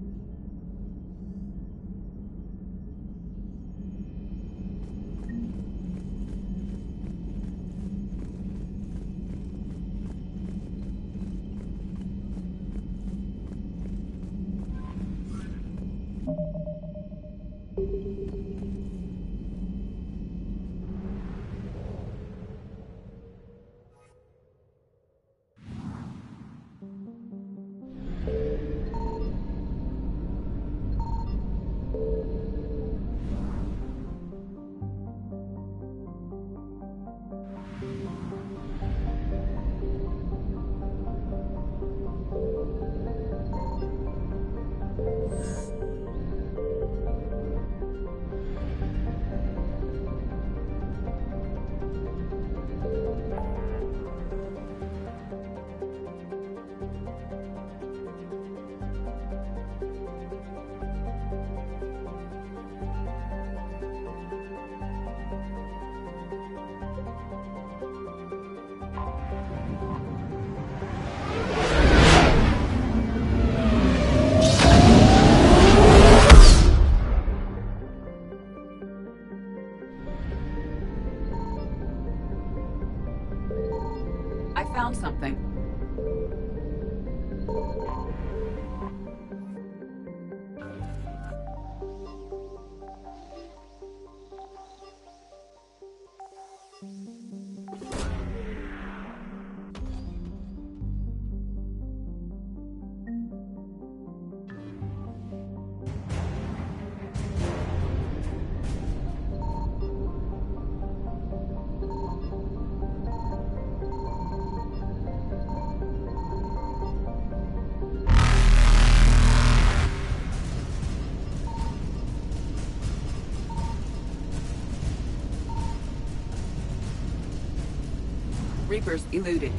Reapers eluded.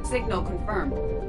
Signal confirmed.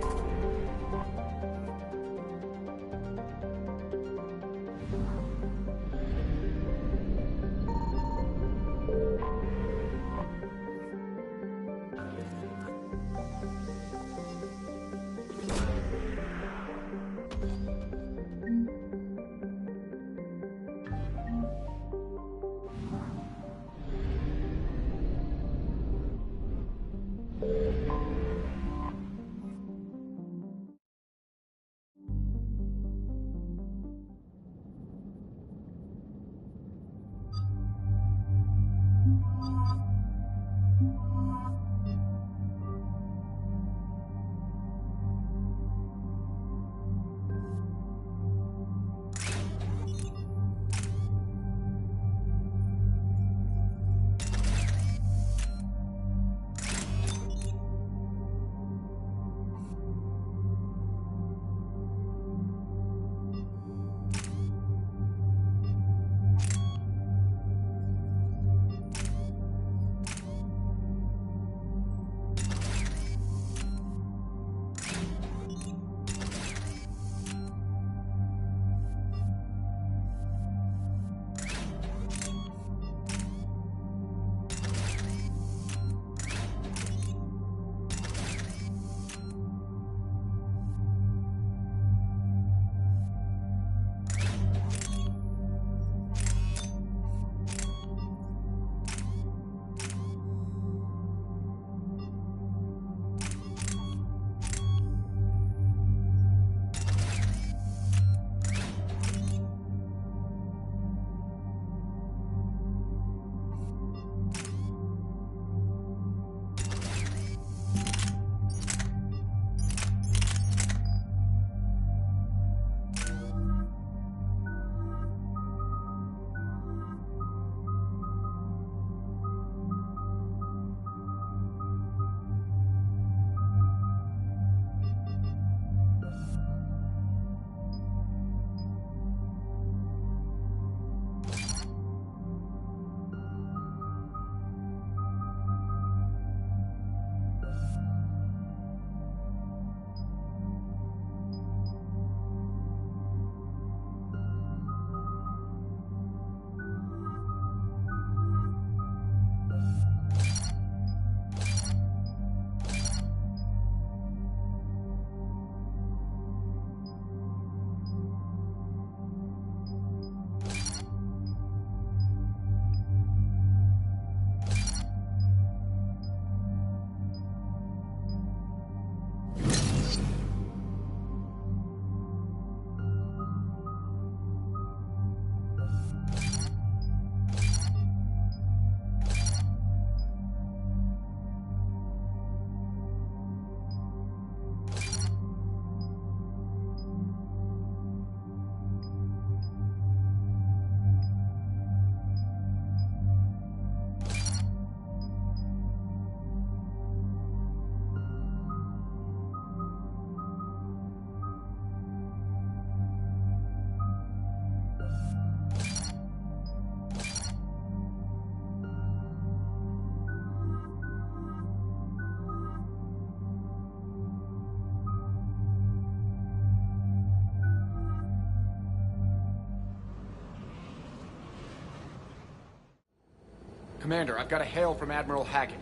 Commander, I've got a hail from Admiral Hackett.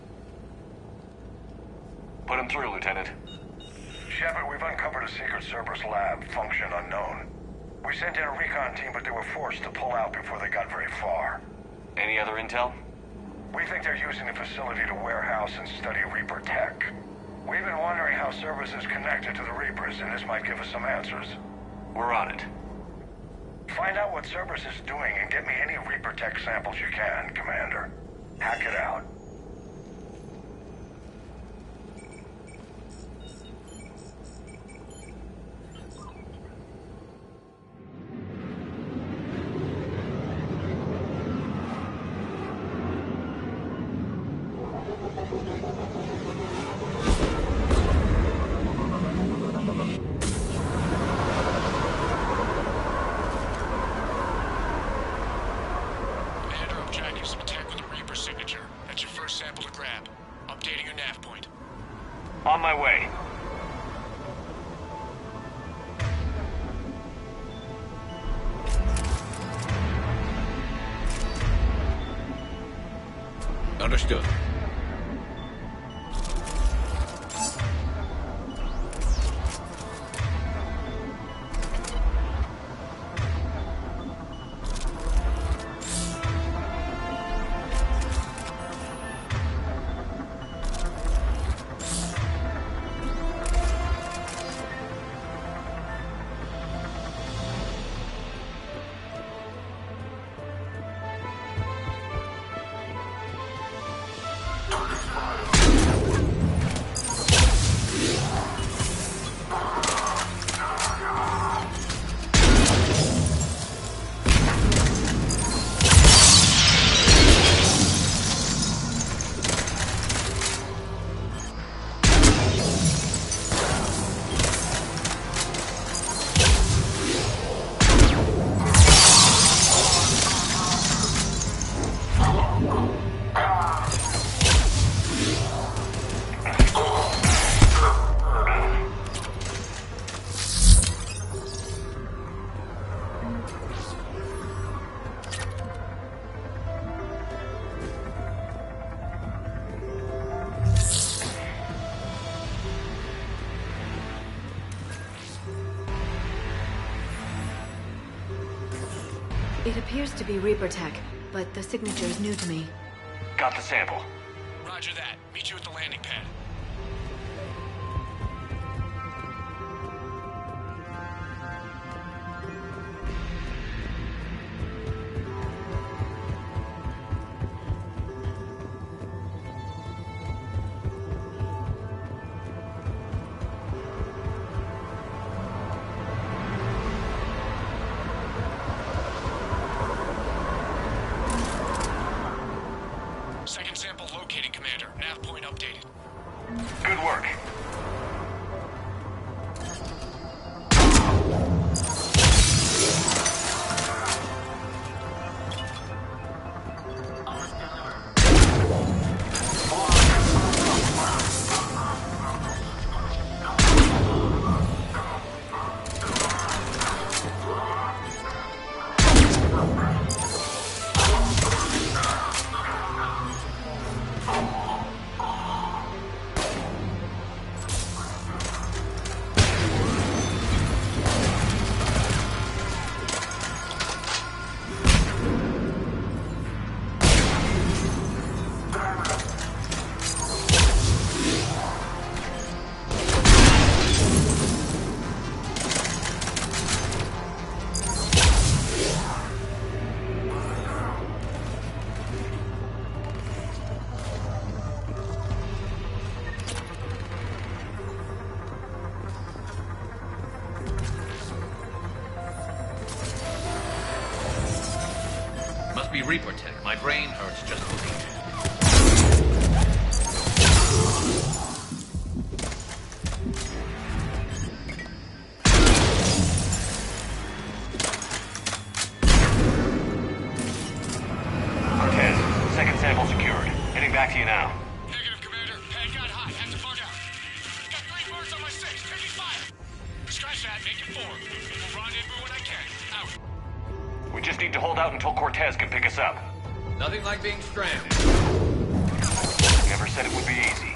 Put him through, Lieutenant. Shepard, we've uncovered a secret Cerberus lab, function unknown. We sent in a recon team, but they were forced to pull out before they got very far. Any other intel? We think they're using the facility to warehouse and study Reaper tech. We've been wondering how Cerberus is connected to the Reapers, and this might give us some answers. We're on it. Find out what Cerberus is doing and get me any Reaper tech samples you can, Commander. Hack it out. On my way. Understood. It appears to be Reaper tech, but the signature is new to me. Got the sample. Roger that. Meet you at the landing pad. Second sample located, Commander. Nav point updated. Good work. Must be Reaper tech. My brain hurts just looking at it. Cortez, second sample secured. Heading back to you now. Negative, Commander. Pad got hot. Have to bug out. Got 3 birds on my 6. Taking fire. Scratch that. Make it 4. We'll rendezvous when I can. Out. We just need to hold out until Cortez can pick us up. Nothing like being stranded. Never said it would be easy.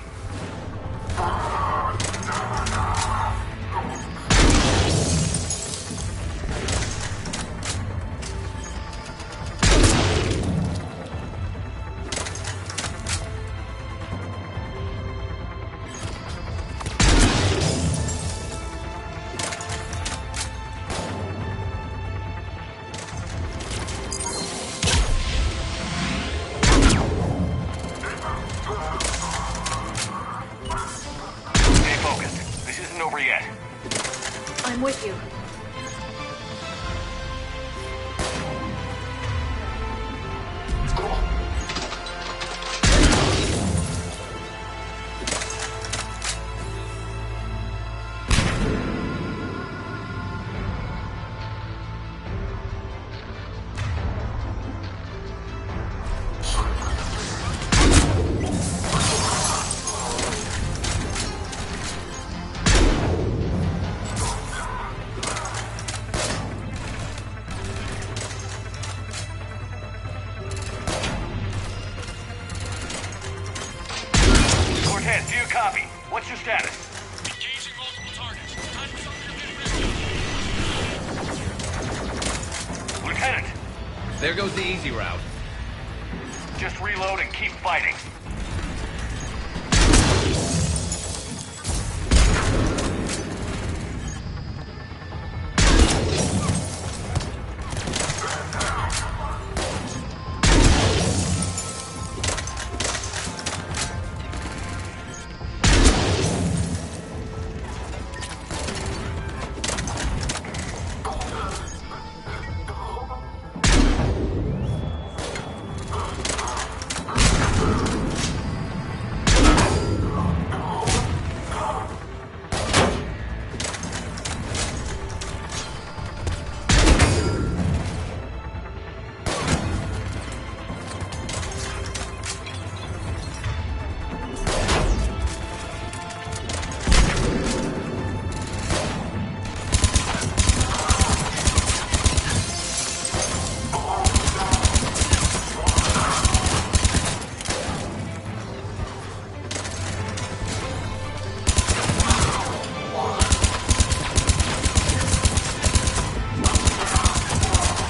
copy? What's your status? Engaging multiple targets. Time for something to Lieutenant! There goes the easy route. Just reload and keep fighting.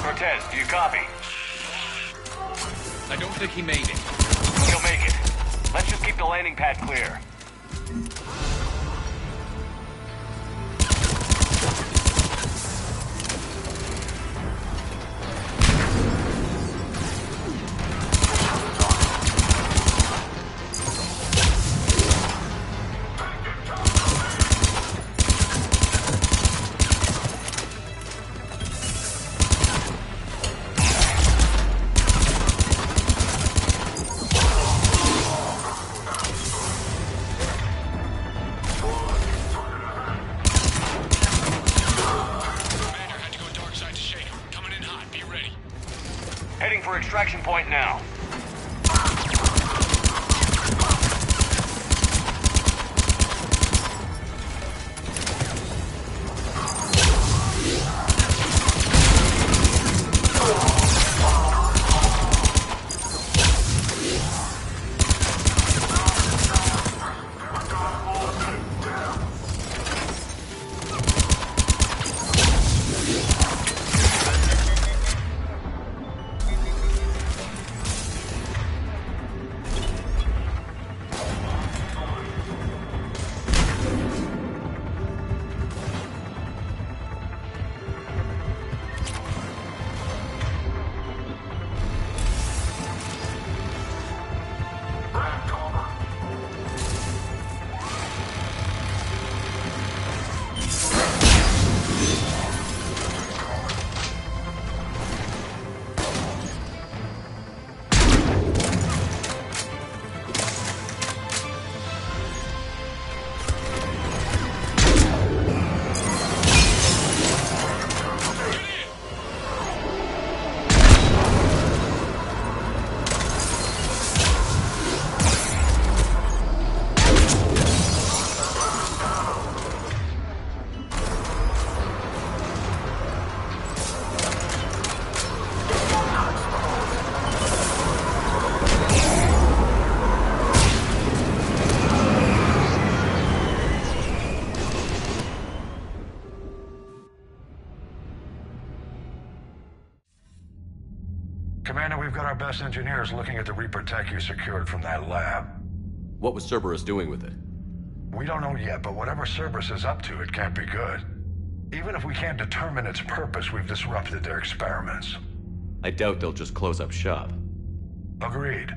Cortez, do you copy? I don't think he made it. He'll make it. Let's just keep the landing pad clear. Heading for extraction point now. Commander, we've got our best engineers looking at the Reaper tech you secured from that lab. What was Cerberus doing with it? We don't know yet, but whatever Cerberus is up to, it can't be good. Even if we can't determine its purpose, we've disrupted their experiments. I doubt they'll just close up shop. Agreed.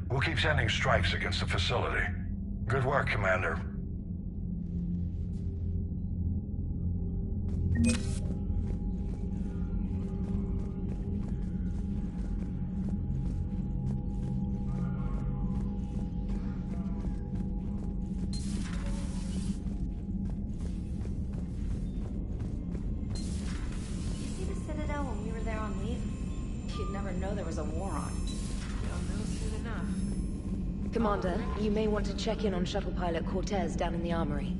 We'll keep sending strikes against the facility. Good work, Commander. Commander, you may want to check in on shuttle pilot Cortez down in the armory.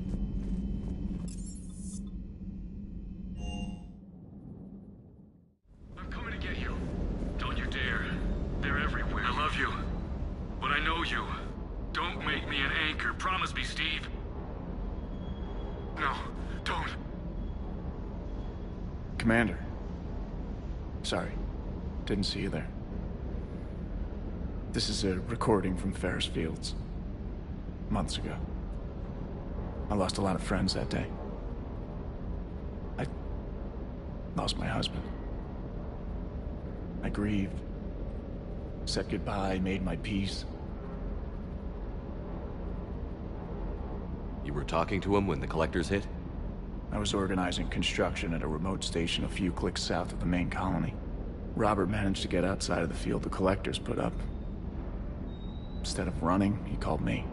I'm coming to get you. Don't you dare. They're everywhere. I love you. But I know you. Don't make me an Baker, promise me, Steve. No, don't. Commander. Sorry. Didn't see you there. This is a recording from Ferris Fields. Months ago. I lost a lot of friends that day. I lost my husband. I grieved. Said goodbye, made my peace. You were talking to him when the collectors hit? I was organizing construction at a remote station a few clicks south of the main colony. Robert managed to get outside of the field the collectors put up. Instead of running, he called me.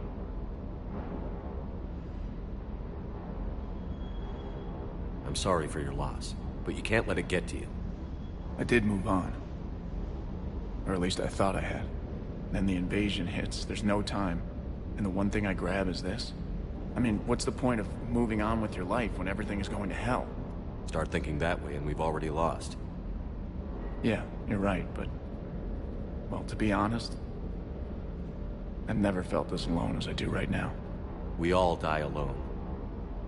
I'm sorry for your loss, but you can't let it get to you. I did move on. Or at least I thought I had. Then the invasion hits, there's no time. And the one thing I grab is this. I mean, what's the point of moving on with your life when everything is going to hell? Start thinking that way and we've already lost. Yeah, you're right, but... well, to be honest, I've never felt as alone as I do right now. We all die alone.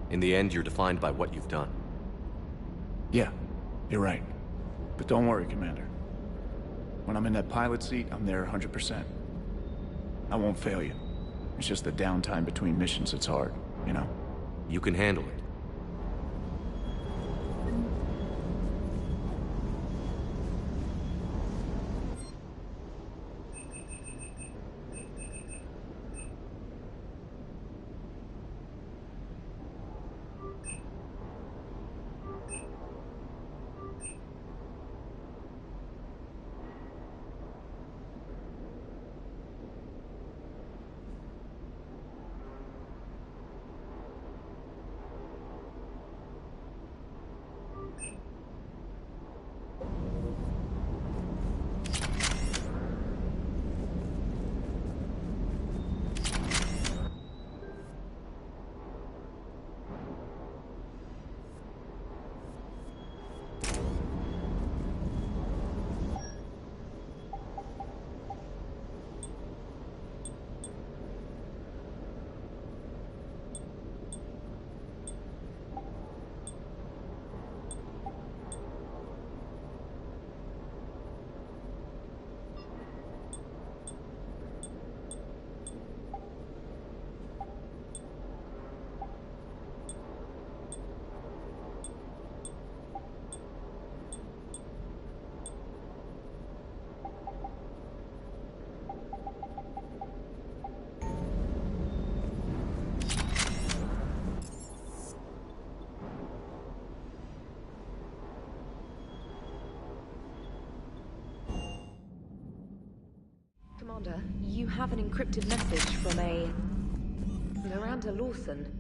In the end, you're defined by what you've done. Yeah, you're right. But don't worry, Commander. When I'm in that pilot seat, I'm there 100%. I won't fail you. It's just the downtime between missions that's hard, you know? You can handle it. Commander, you have an encrypted message from a... Miranda Lawson.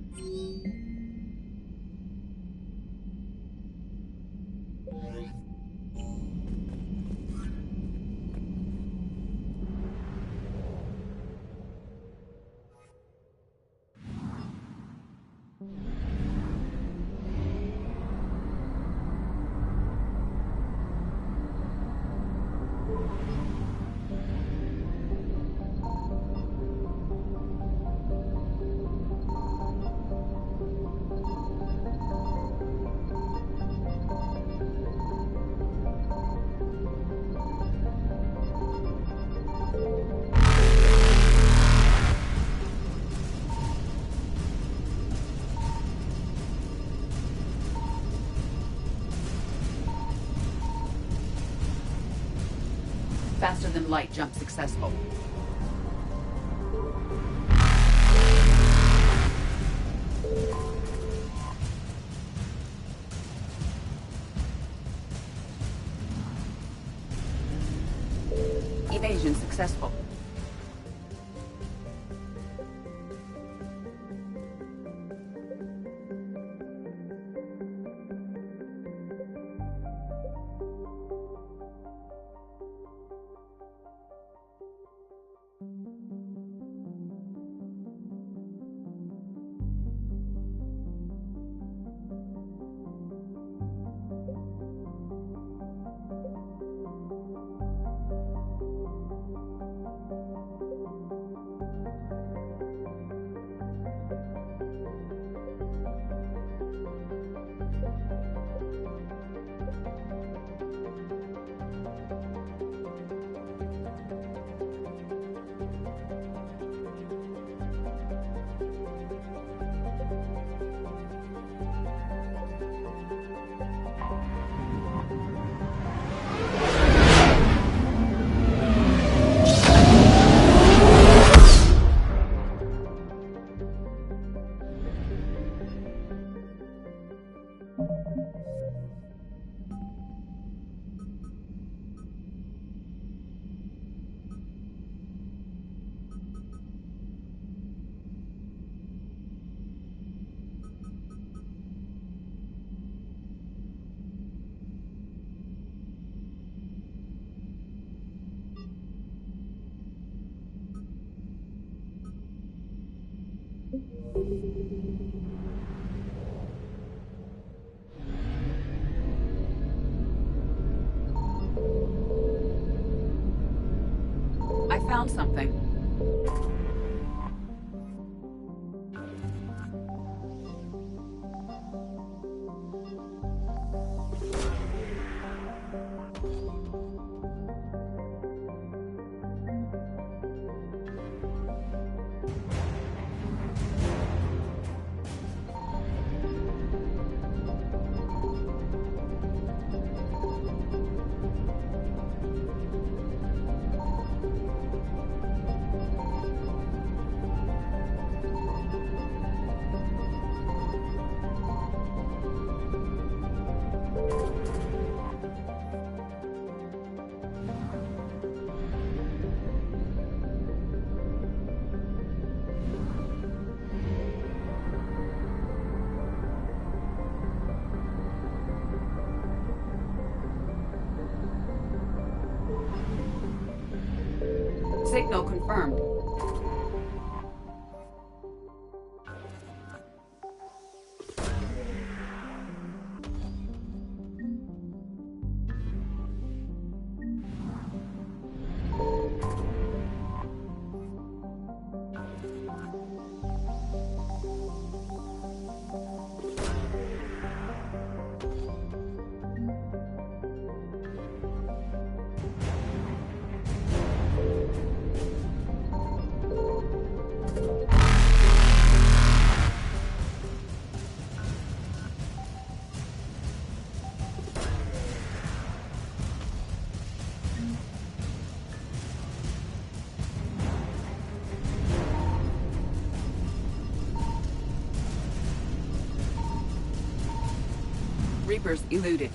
Faster than light jump successful. Evasion successful. I found something. Signal confirmed. Reapers eluded.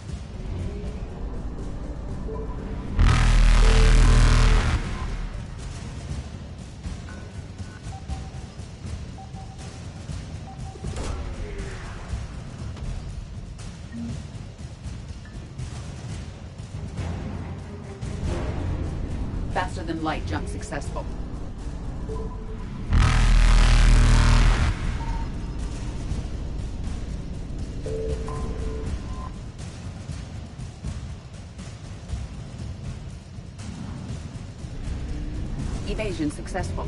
Faster than light jump successful. Evasion successful.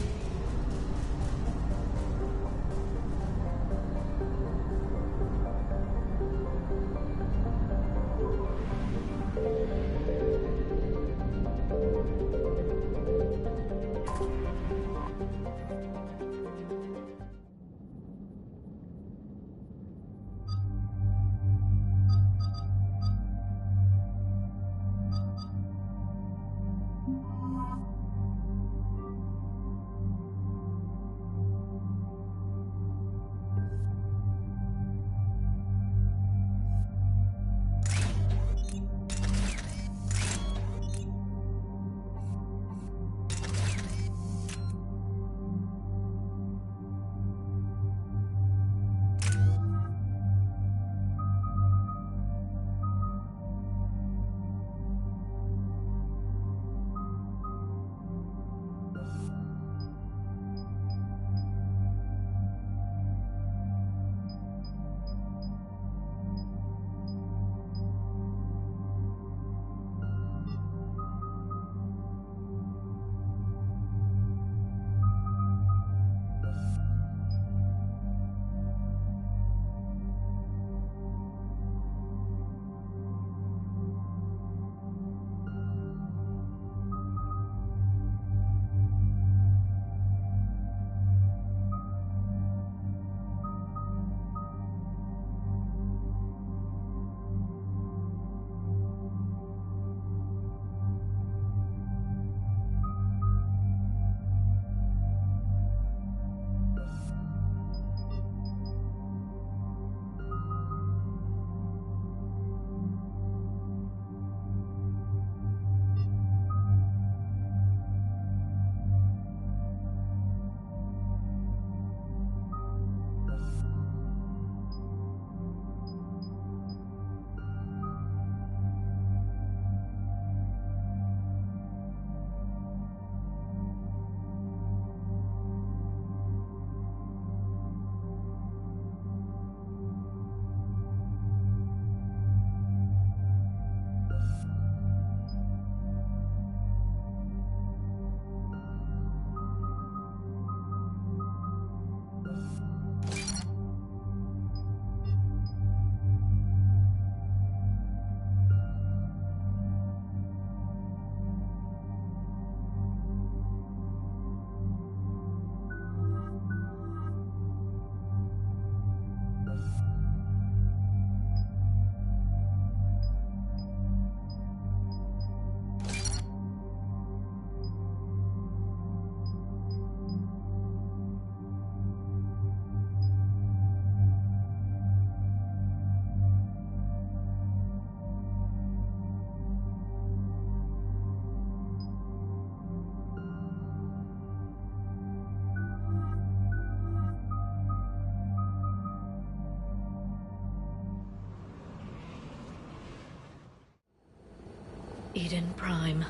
Eden Prime.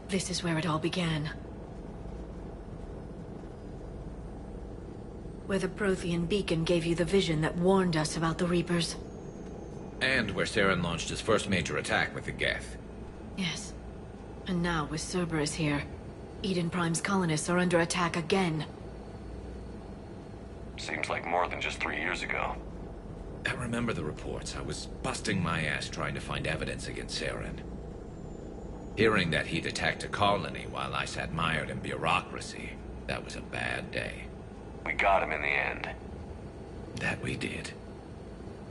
This is where it all began. Where the Prothean beacon gave you the vision that warned us about the Reapers. And where Saren launched his first major attack with the Geth. Yes. And now, with Cerberus here, Eden Prime's colonists are under attack again. Seems like more than just 3 years ago. I remember the reports. I was busting my ass trying to find evidence against Saren. Hearing that he'd attacked a colony while I sat mired in bureaucracy, that was a bad day. We got him in the end. That we did.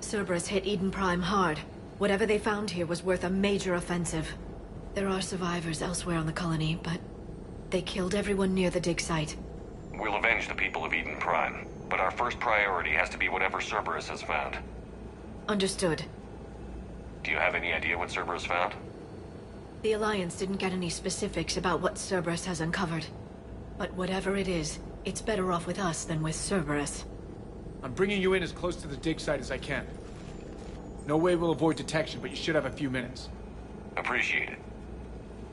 Cerberus hit Eden Prime hard. Whatever they found here was worth a major offensive. There are survivors elsewhere on the colony, but they killed everyone near the dig site. We'll avenge the people of Eden Prime, but our first priority has to be whatever Cerberus has found. Understood. Do you have any idea what Cerberus found? The Alliance didn't get any specifics about what Cerberus has uncovered. But whatever it is, it's better off with us than with Cerberus. I'm bringing you in as close to the dig site as I can. No way we'll avoid detection, but you should have a few minutes. Appreciate it.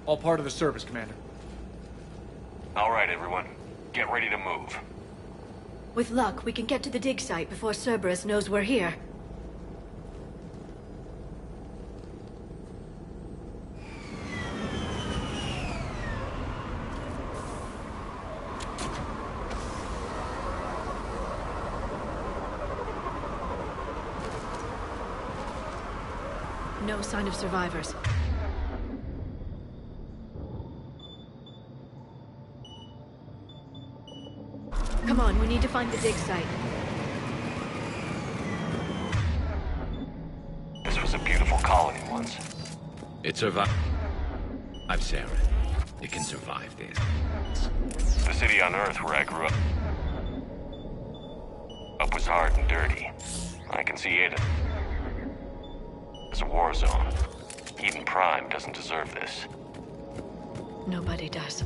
All part of the service, Commander. All right, everyone. Get ready to move. With luck, we can get to the dig site before Cerberus knows we're here. No sign of survivors. Come on, we need to find the dig site. This was a beautiful colony once. It survived. I'm Saren. It can survive this. The city on Earth where I grew up was hard and dirty. I can see it. It's a war zone. Eden Prime doesn't deserve this. Nobody does.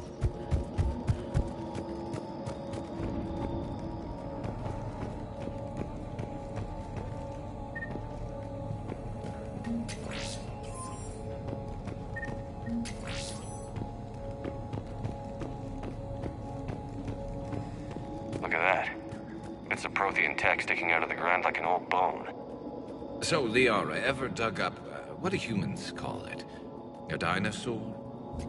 Look at that. Bits of Prothean tech sticking out of the ground like an old bone. So, Liara, ever dug up, what do humans call it? A dinosaur?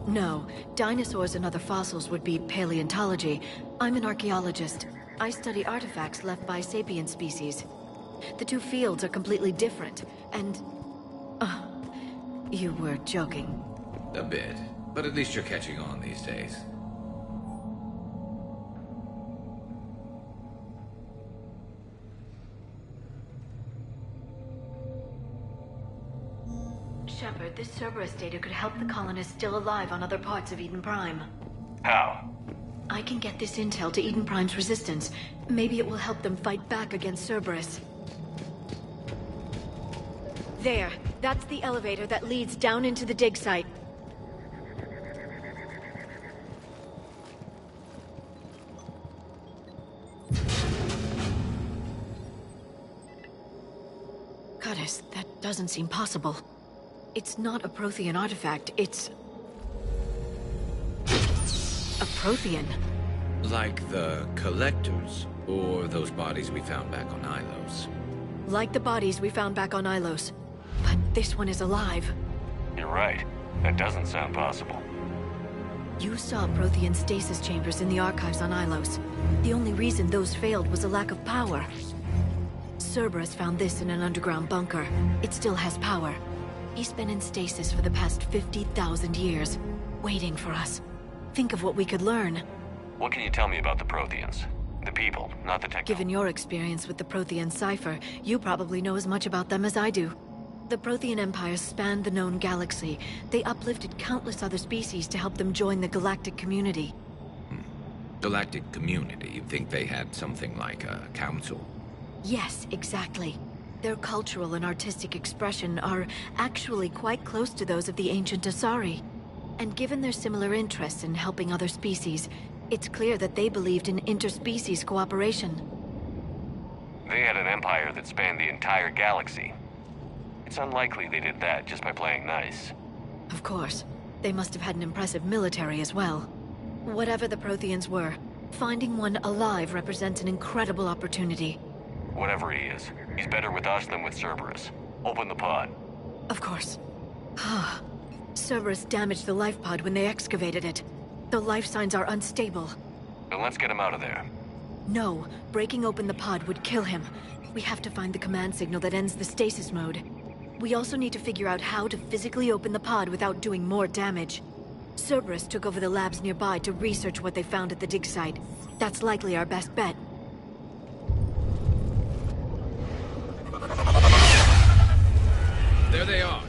No. Dinosaurs and other fossils would be paleontology. I'm an archaeologist. I study artifacts left by sapient species. The two fields are completely different, and... you were joking. A bit. But at least you're catching on these days. Shepard, this Cerberus data could help the colonists still alive on other parts of Eden Prime. How? I can get this intel to Eden Prime's resistance. Maybe it will help them fight back against Cerberus. There. That's the elevator that leads down into the dig site. Goddess, that doesn't seem possible. It's not a Prothean artifact, it's... a Prothean. Like the Collectors, or those bodies we found back on Ilos. Like the bodies we found back on Ilos. But this one is alive. You're right. That doesn't sound possible. You saw Prothean stasis chambers in the archives on Ilos. The only reason those failed was a lack of power. Cerberus found this in an underground bunker. It still has power. He's been in stasis for the past 50,000 years, waiting for us. Think of what we could learn. What can you tell me about the Protheans? The people, not the technology. Given your experience with the Prothean cipher, you probably know as much about them as I do. The Prothean Empire spanned the known galaxy. They uplifted countless other species to help them join the galactic community. Galactic community? You think they had something like a council? Yes, exactly. Their cultural and artistic expression are actually quite close to those of the ancient Asari. And given their similar interests in helping other species, it's clear that they believed in interspecies cooperation. They had an empire that spanned the entire galaxy. It's unlikely they did that just by playing nice. Of course. They must have had an impressive military as well. Whatever the Protheans were, finding one alive represents an incredible opportunity. Whatever he is, he's better with us than with Cerberus. Open the pod. Of course. Cerberus damaged the life pod when they excavated it. The life signs are unstable. Then let's get him out of there. No, breaking open the pod would kill him. We have to find the command signal that ends the stasis mode. We also need to figure out how to physically open the pod without doing more damage. Cerberus took over the labs nearby to research what they found at the dig site. That's likely our best bet. There they are.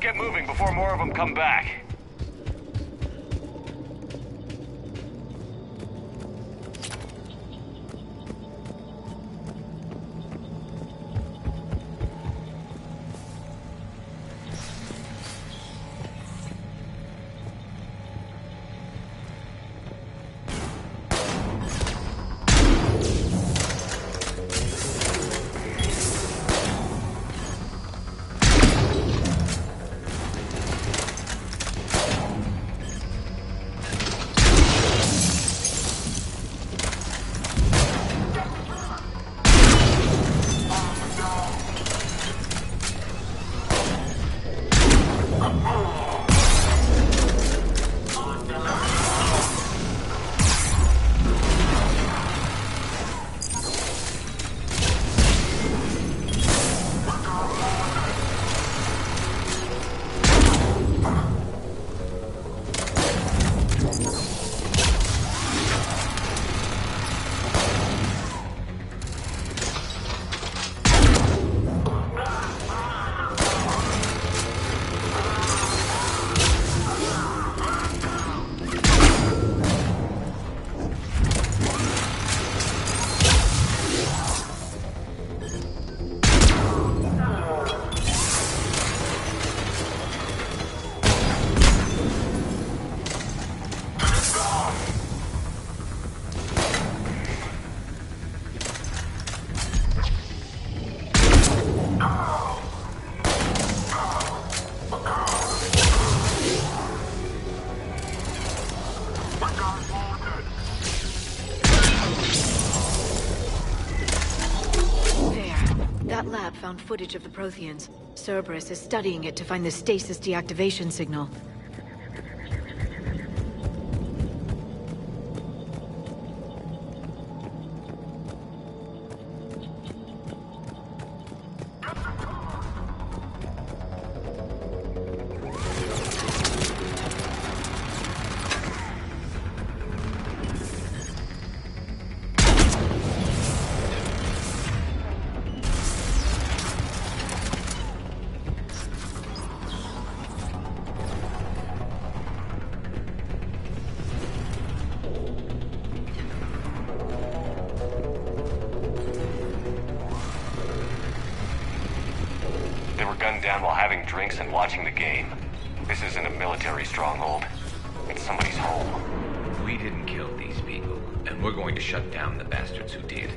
Get moving before more of them come back. Found footage of the Protheans. Cerberus is studying it to find the stasis deactivation signal. Gunned down while having drinks and watching the game. This isn't a military stronghold. It's somebody's home. We didn't kill these people, and we're going to shut down the bastards who did.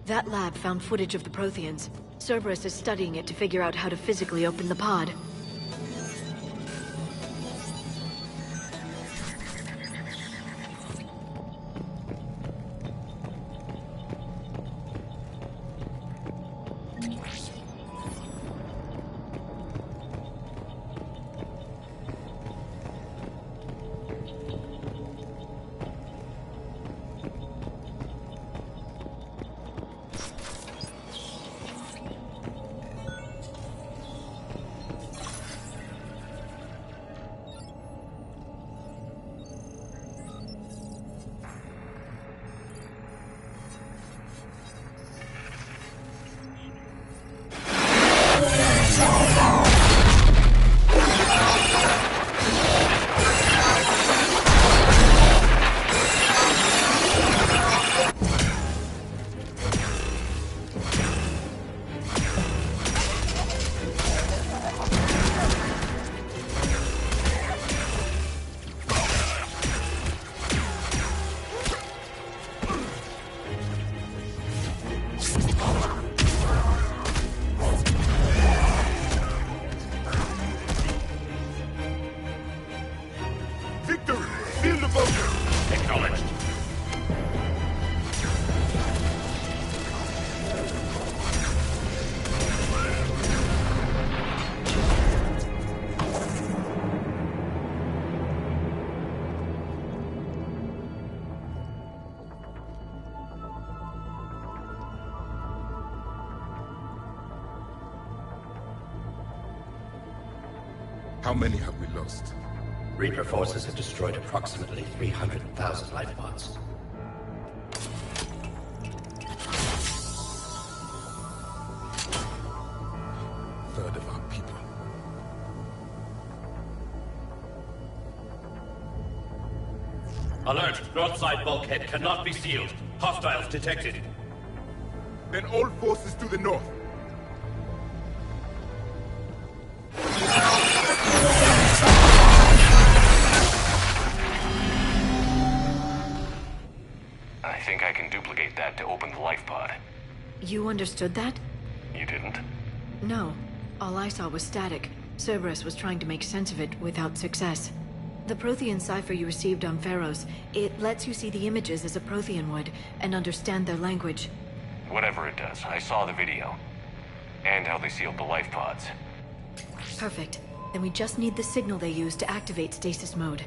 That lab found footage of the Protheans. Cerberus is studying it to figure out how to physically open the pod. How many have we lost? Reaper forces have destroyed approximately 300,000 life pods. Third of our people. Alert! North side bulkhead cannot be sealed. Hostiles detected. Then all forces to the north. I think I can duplicate that to open the life pod. You understood that? You didn't? No. All I saw was static. Cerberus was trying to make sense of it without success. The Prothean cipher you received on Pharos, it lets you see the images as a Prothean would, and understand their language. Whatever it does, I saw the video. And how they sealed the life pods. Perfect. Then we just need the signal they used to activate stasis mode.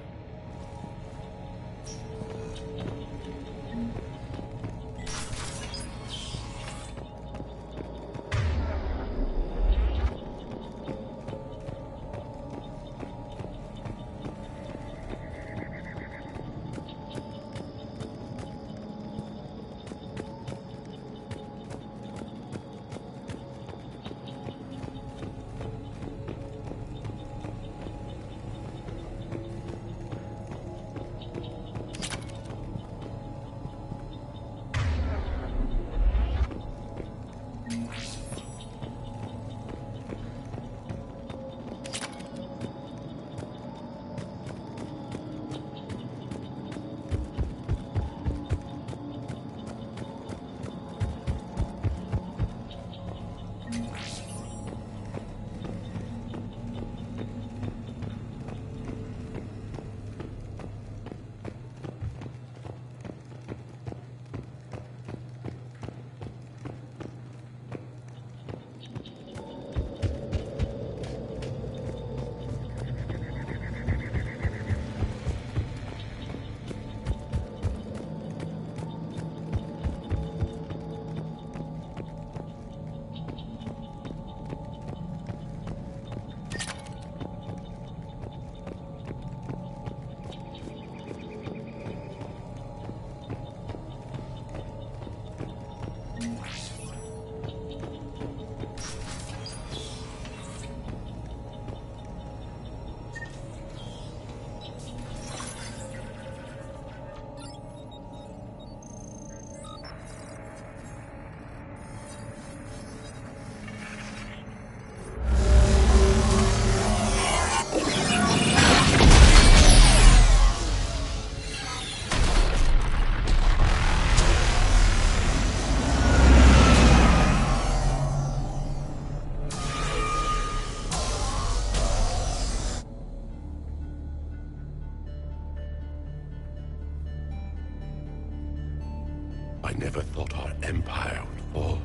never thought our empire would fall.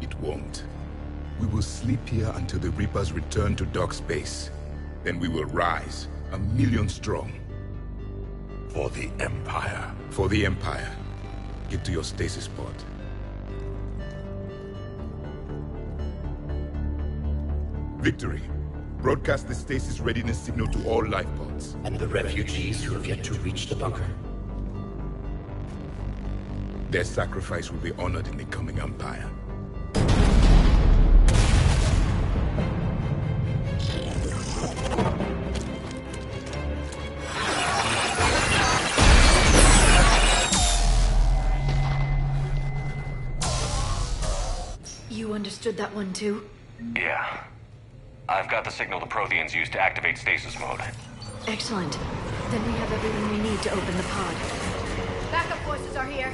It won't. We will sleep here until the Reapers return to dock space. Then we will rise, 1,000,000 strong. For the Empire. For the Empire. Get to your stasis pod. Victory. Broadcast the stasis readiness signal to all life pods. And the refugees who have yet to reach the bunker. Their sacrifice will be honored in the coming Empire. You understood that one too? Yeah. I've got the signal the Protheans used to activate stasis mode. Excellent. Then we have everything we need to open the pod. Backup forces are here.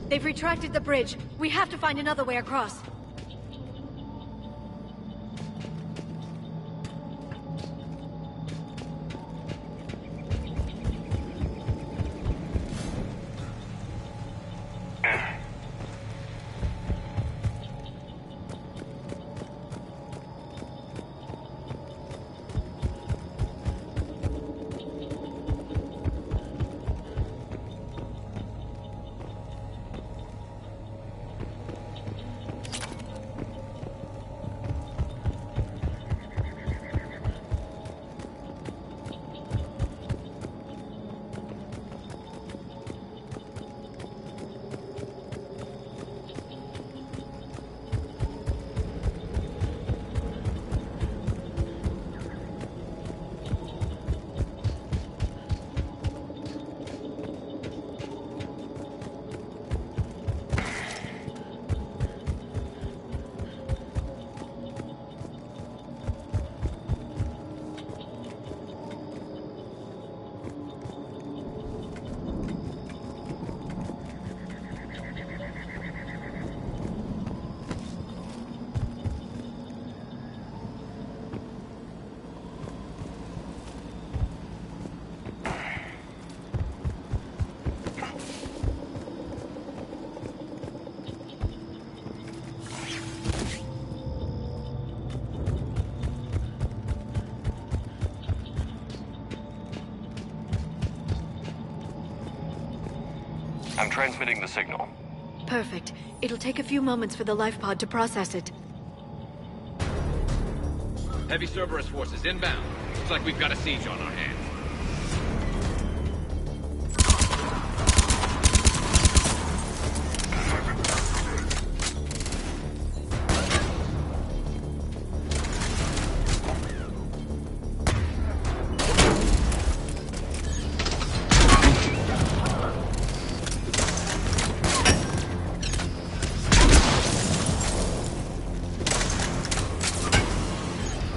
They've retracted the bridge. We have to find another way across. I'm transmitting the signal. Perfect. It'll take a few moments for the life pod to process it. Heavy Cerberus forces inbound. Looks like we've got a siege on our hands.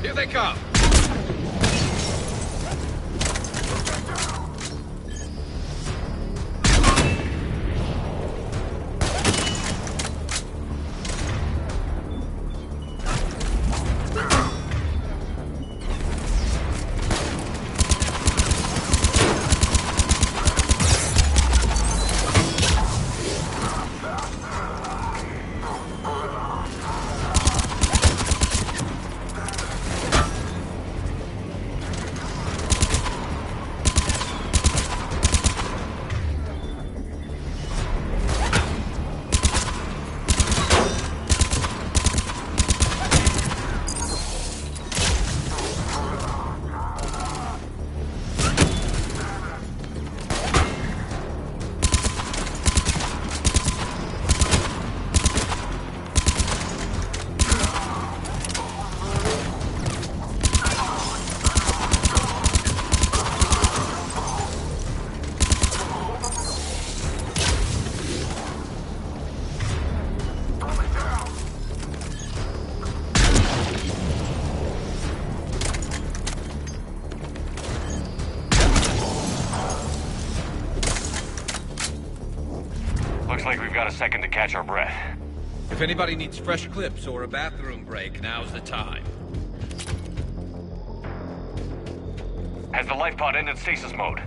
Here they come! Looks like we've got a second to catch our breath. If anybody needs fresh clips or a bathroom break, now's the time. Has the life pod ended stasis mode?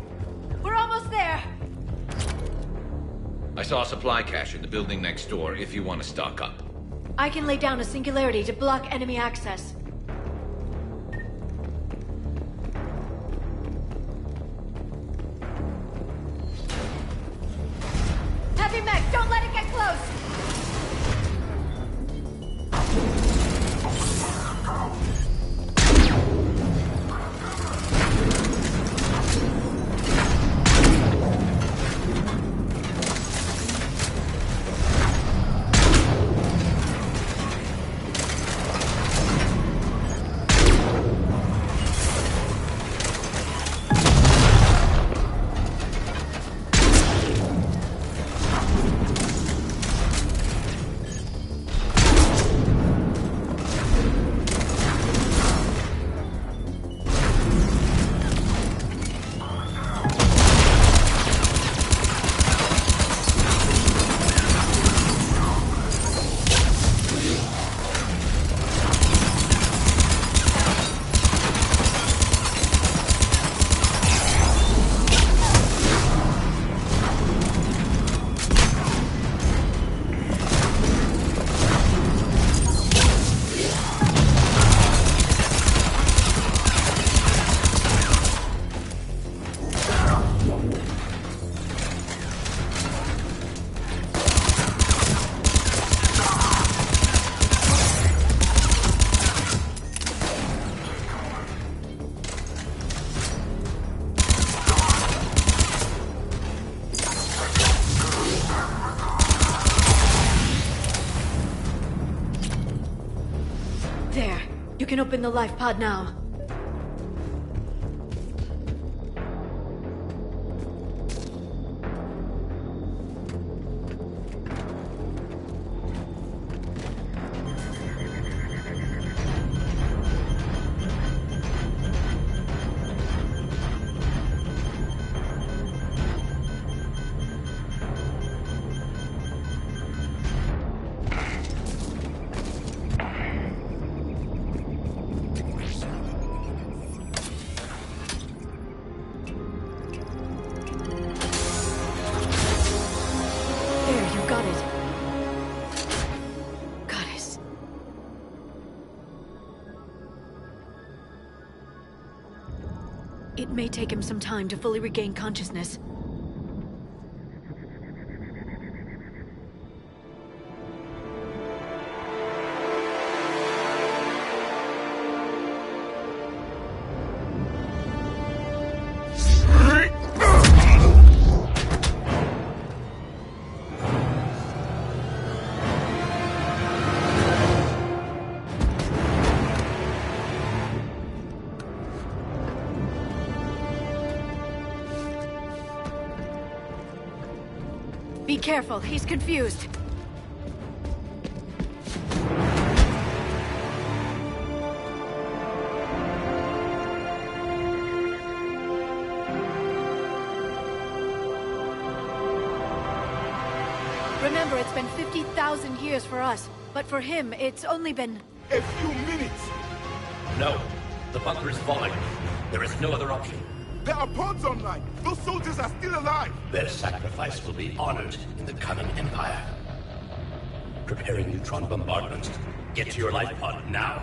We're almost there! I saw a supply cache in the building next door if you want to stock up. I can lay down a singularity to block enemy access. Heavy mech, don't let it get close! There. You can open the life pod now. It may take him some time to fully regain consciousness. Be careful, he's confused. Remember, it's been 50,000 years for us, but for him, it's only been... a few minutes! No, the bunker is falling. There is no other option. There are pods online! Those soldiers are still alive! Their sacrifice will be honored in the coming Empire. Preparing neutron bombardment. Get to your life pod now.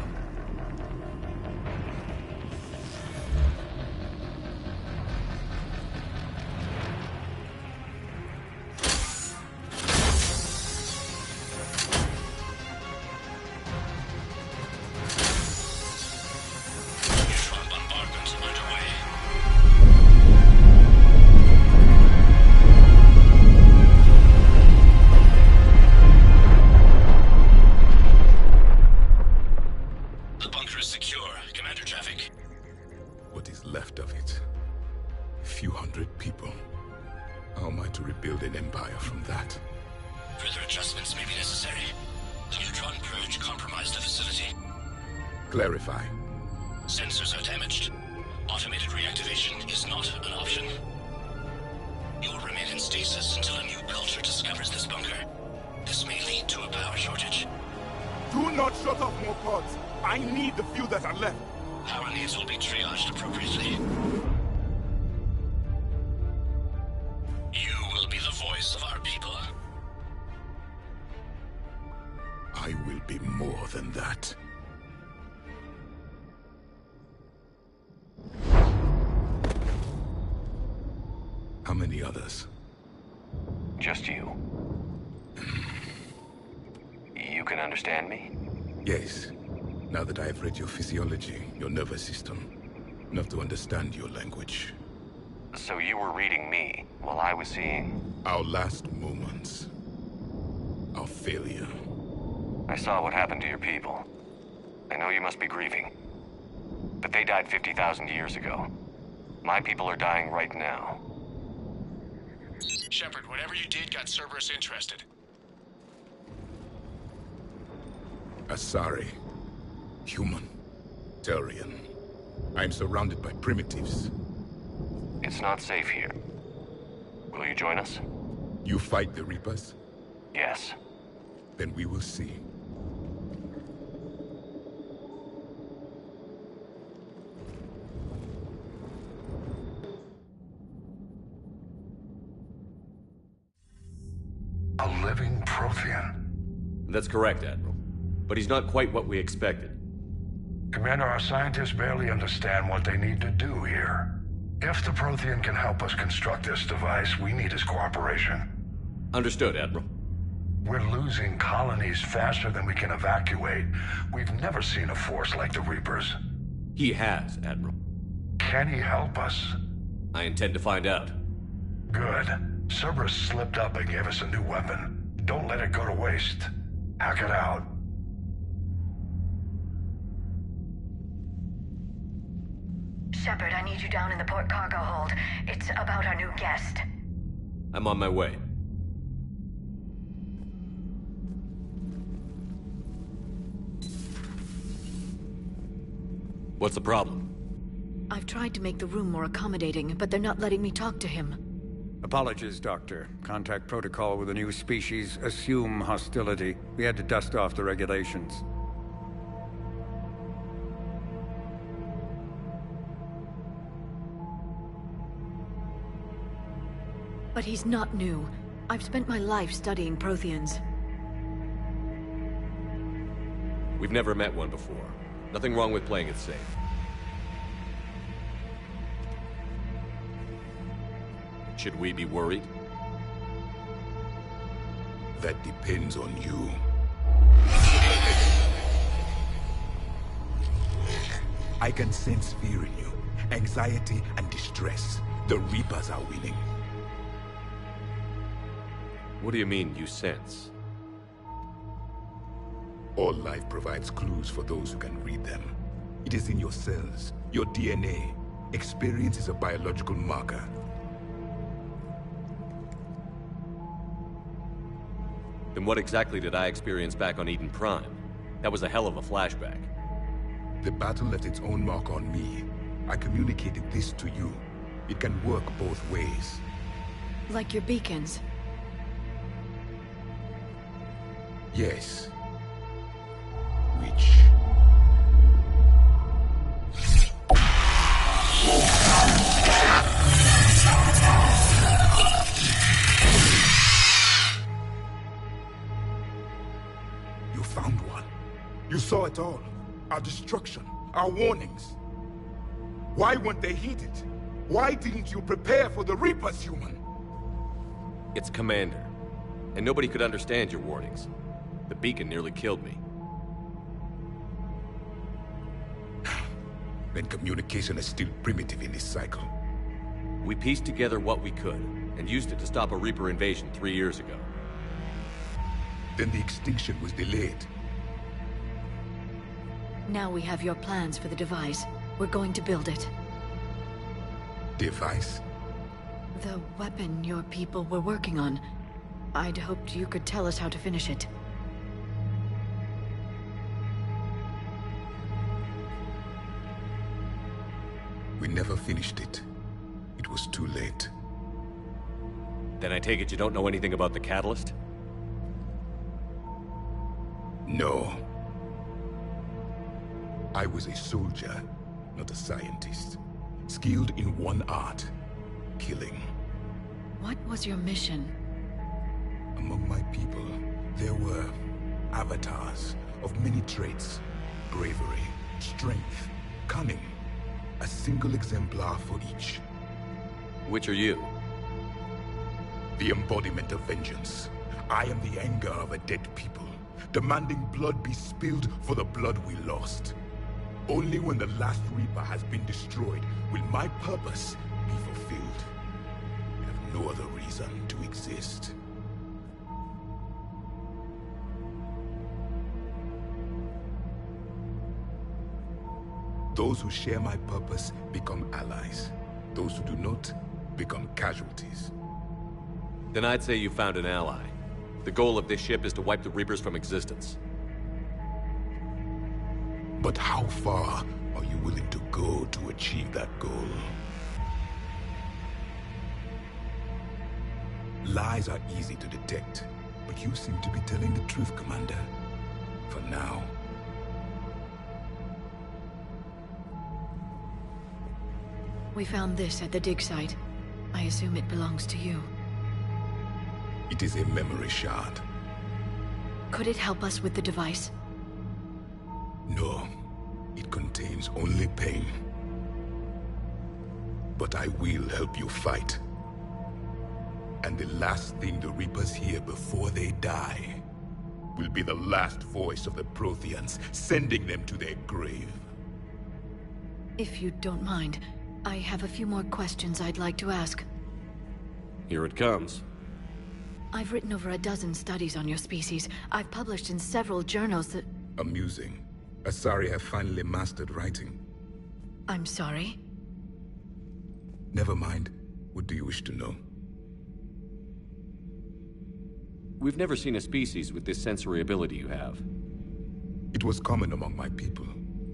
Clarify. Sensors are damaged. Automated reactivation is not an option. You will remain in stasis until a new culture discovers this bunker. cannot shut off more pods. I need the few that are left. Our needs will be triaged appropriately. You will be the voice of our people. I will be more than that. How many others? Just you. You can understand me? Yes. Now that I have read your physiology, your nervous system, enough to understand your language. So you were reading me, while I was seeing... Our last moments. Our failure. I saw what happened to your people. I know you must be grieving. But they died 50,000 years ago. My people are dying right now. Shepard, whatever you did got Cerberus interested. Asari. Human. Turian. I'm surrounded by primitives. It's not safe here. Will you join us? You fight the Reapers? Yes. Then we will see. A living Prothean. That's correct, Admiral. But he's not quite what we expected. Commander, our scientists barely understand what they need to do here. If the Prothean can help us construct this device, we need his cooperation. Understood, Admiral. We're losing colonies faster than we can evacuate. We've never seen a force like the Reapers. He has, Admiral. Can he help us? I intend to find out. Good. Cerberus slipped up and gave us a new weapon. Don't let it go to waste. Hack it out. Shepard, I need you down in the port cargo hold. It's about our new guest. I'm on my way. What's the problem? I've tried to make the room more accommodating, but they're not letting me talk to him. Apologies, Doctor. Contact protocol with a new species. Assume hostility. We had to dust off the regulations. But he's not new. I've spent my life studying Protheans. We've never met one before. Nothing wrong with playing it safe. Should we be worried? That depends on you. I can sense fear in you, anxiety and distress. The Reapers are winning. What do you mean, you sense? All life provides clues for those who can read them. It is in your cells, your DNA. Experience is a biological marker. Then what exactly did I experience back on Eden Prime? That was a hell of a flashback. The battle left its own mark on me. I communicated this to you. It can work both ways. Like your beacons. Yes. Which... You found one. You saw it all. Our destruction, our warnings. Why weren't they heeded? Why didn't you prepare for the Reapers, human? It's Commander. And nobody could understand your warnings. The beacon nearly killed me. Then communication is still primitive in this cycle. We pieced together what we could, and used it to stop a Reaper invasion 3 years ago. Then the extinction was delayed. Now we have your plans for the device. We're going to build it. Device? The weapon your people were working on. I'd hoped you could tell us how to finish it. We never finished it. It was too late. Then I take it you don't know anything about the catalyst? No. I was a soldier, not a scientist. Skilled in one art, killing. What was your mission? Among my people, there were avatars of many traits. Bravery, strength, cunning. A single exemplar for each. Which are you? The embodiment of vengeance. I am the anger of a dead people, demanding blood be spilled for the blood we lost. Only when the last Reaper has been destroyed will my purpose be fulfilled. I have no other reason to exist. Those who share my purpose become allies. Those who do not become casualties. Then I'd say you found an ally. The goal of this ship is to wipe the Reapers from existence. But how far are you willing to go to achieve that goal? Lies are easy to detect, but you seem to be telling the truth, Commander. For now. We found this at the dig site. I assume it belongs to you. It is a memory shard. Could it help us with the device? No. It contains only pain. But I will help you fight. And the last thing the Reapers hear before they die will be the last voice of the Protheans, sending them to their grave. If you don't mind, I have a few more questions I'd like to ask. Here it comes. I've written over a dozen studies on your species. I've published in several journals that... Amusing. Asari have finally mastered writing. I'm sorry? Never mind. What do you wish to know? We've never seen a species with this sensory ability you have. It was common among my people,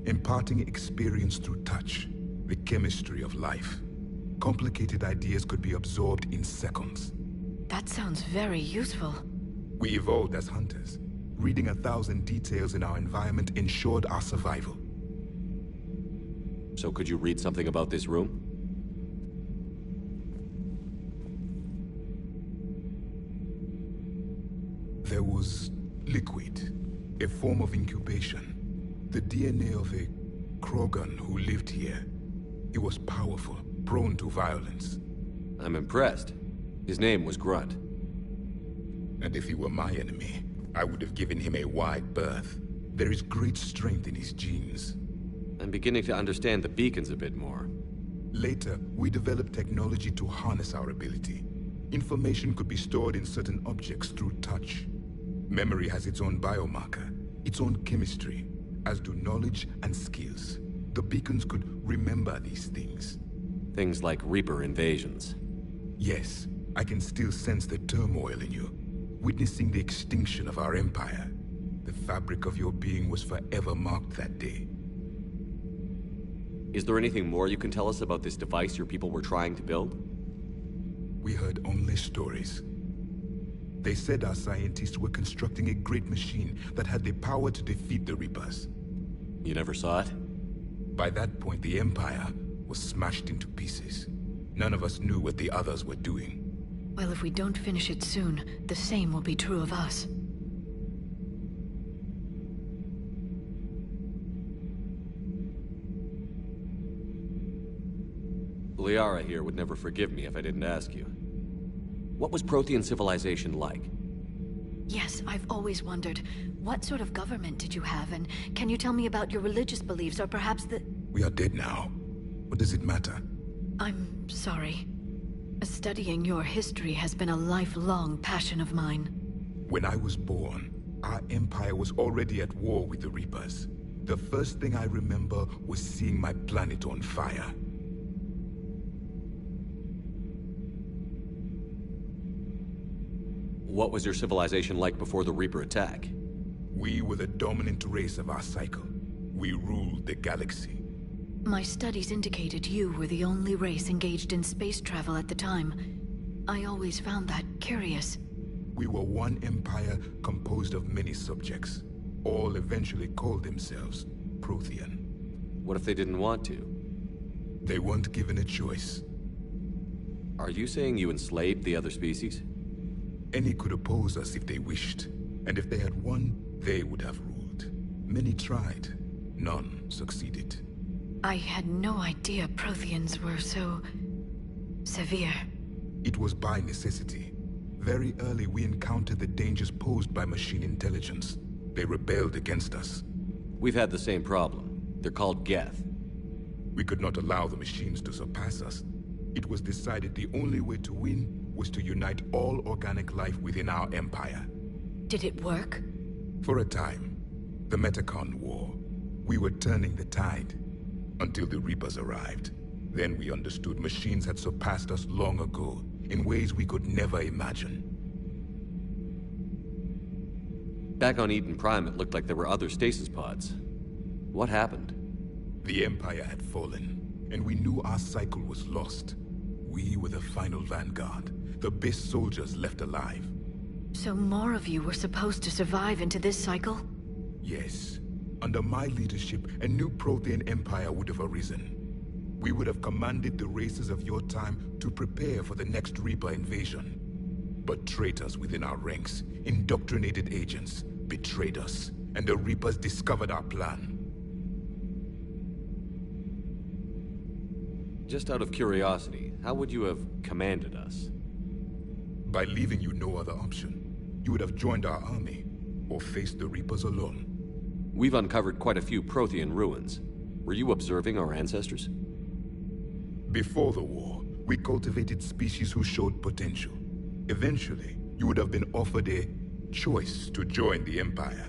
imparting experience through touch, the chemistry of life. Complicated ideas could be absorbed in seconds. That sounds very useful. We evolved as hunters. Reading 1,000 details in our environment ensured our survival. So could you read something about this room? There was liquid, a form of incubation. The DNA of a Krogan who lived here. He was powerful, prone to violence. I'm impressed. His name was Grunt. And if he were my enemy, I would have given him a wide berth. There is great strength in his genes. I'm beginning to understand the beacons a bit more. Later, we developed technology to harness our ability. Information could be stored in certain objects through touch. Memory has its own biomarker, its own chemistry, as do knowledge and skills. The beacons could remember these things. Things like Reaper invasions. Yes, I can still sense the turmoil in you, witnessing the extinction of our empire. The fabric of your being was forever marked that day. Is there anything more you can tell us about this device your people were trying to build? We heard only stories. They said our scientists were constructing a great machine that had the power to defeat the Reapers. You never saw it? By that point, the Empire was smashed into pieces. None of us knew what the others were doing. Well, if we don't finish it soon, the same will be true of us. Liara here would never forgive me if I didn't ask you. What was Prothean civilization like? Yes, I've always wondered. What sort of government did you have, and can you tell me about your religious beliefs, or perhaps the... We are dead now. What does it matter? I'm sorry. Studying your history has been a lifelong passion of mine. When I was born, our empire was already at war with the Reapers. The first thing I remember was seeing my planet on fire. What was your civilization like before the Reaper attack? We were the dominant race of our cycle. We ruled the galaxy. My studies indicated you were the only race engaged in space travel at the time. I always found that curious. We were one empire composed of many subjects. All eventually called themselves Prothean. What if they didn't want to? They weren't given a choice. Are you saying you enslaved the other species? Any could oppose us if they wished, and if they had won, they would have ruled. Many tried. None succeeded. I had no idea Protheans were so... severe. It was by necessity. Very early we encountered the dangers posed by machine intelligence. They rebelled against us. We've had the same problem. They're called Geth. We could not allow the machines to surpass us. It was decided the only way to win was to unite all organic life within our empire. Did it work? For a time. The Metacon War. We were turning the tide. Until the Reapers arrived. Then we understood machines had surpassed us long ago, in ways we could never imagine. Back on Eden Prime, it looked like there were other stasis pods. What happened? The Empire had fallen, and we knew our cycle was lost. We were the final vanguard, the best soldiers left alive. So more of you were supposed to survive into this cycle? Yes. Under my leadership, a new Prothean empire would have arisen. We would have commanded the races of your time to prepare for the next Reaper invasion. But traitors within our ranks, indoctrinated agents, betrayed us, and the Reapers discovered our plan. Just out of curiosity, how would you have commanded us? By leaving you no other option. You would have joined our army, or faced the Reapers alone. We've uncovered quite a few Prothean ruins. Were you observing our ancestors? Before the war, we cultivated species who showed potential. Eventually, you would have been offered a choice to join the Empire.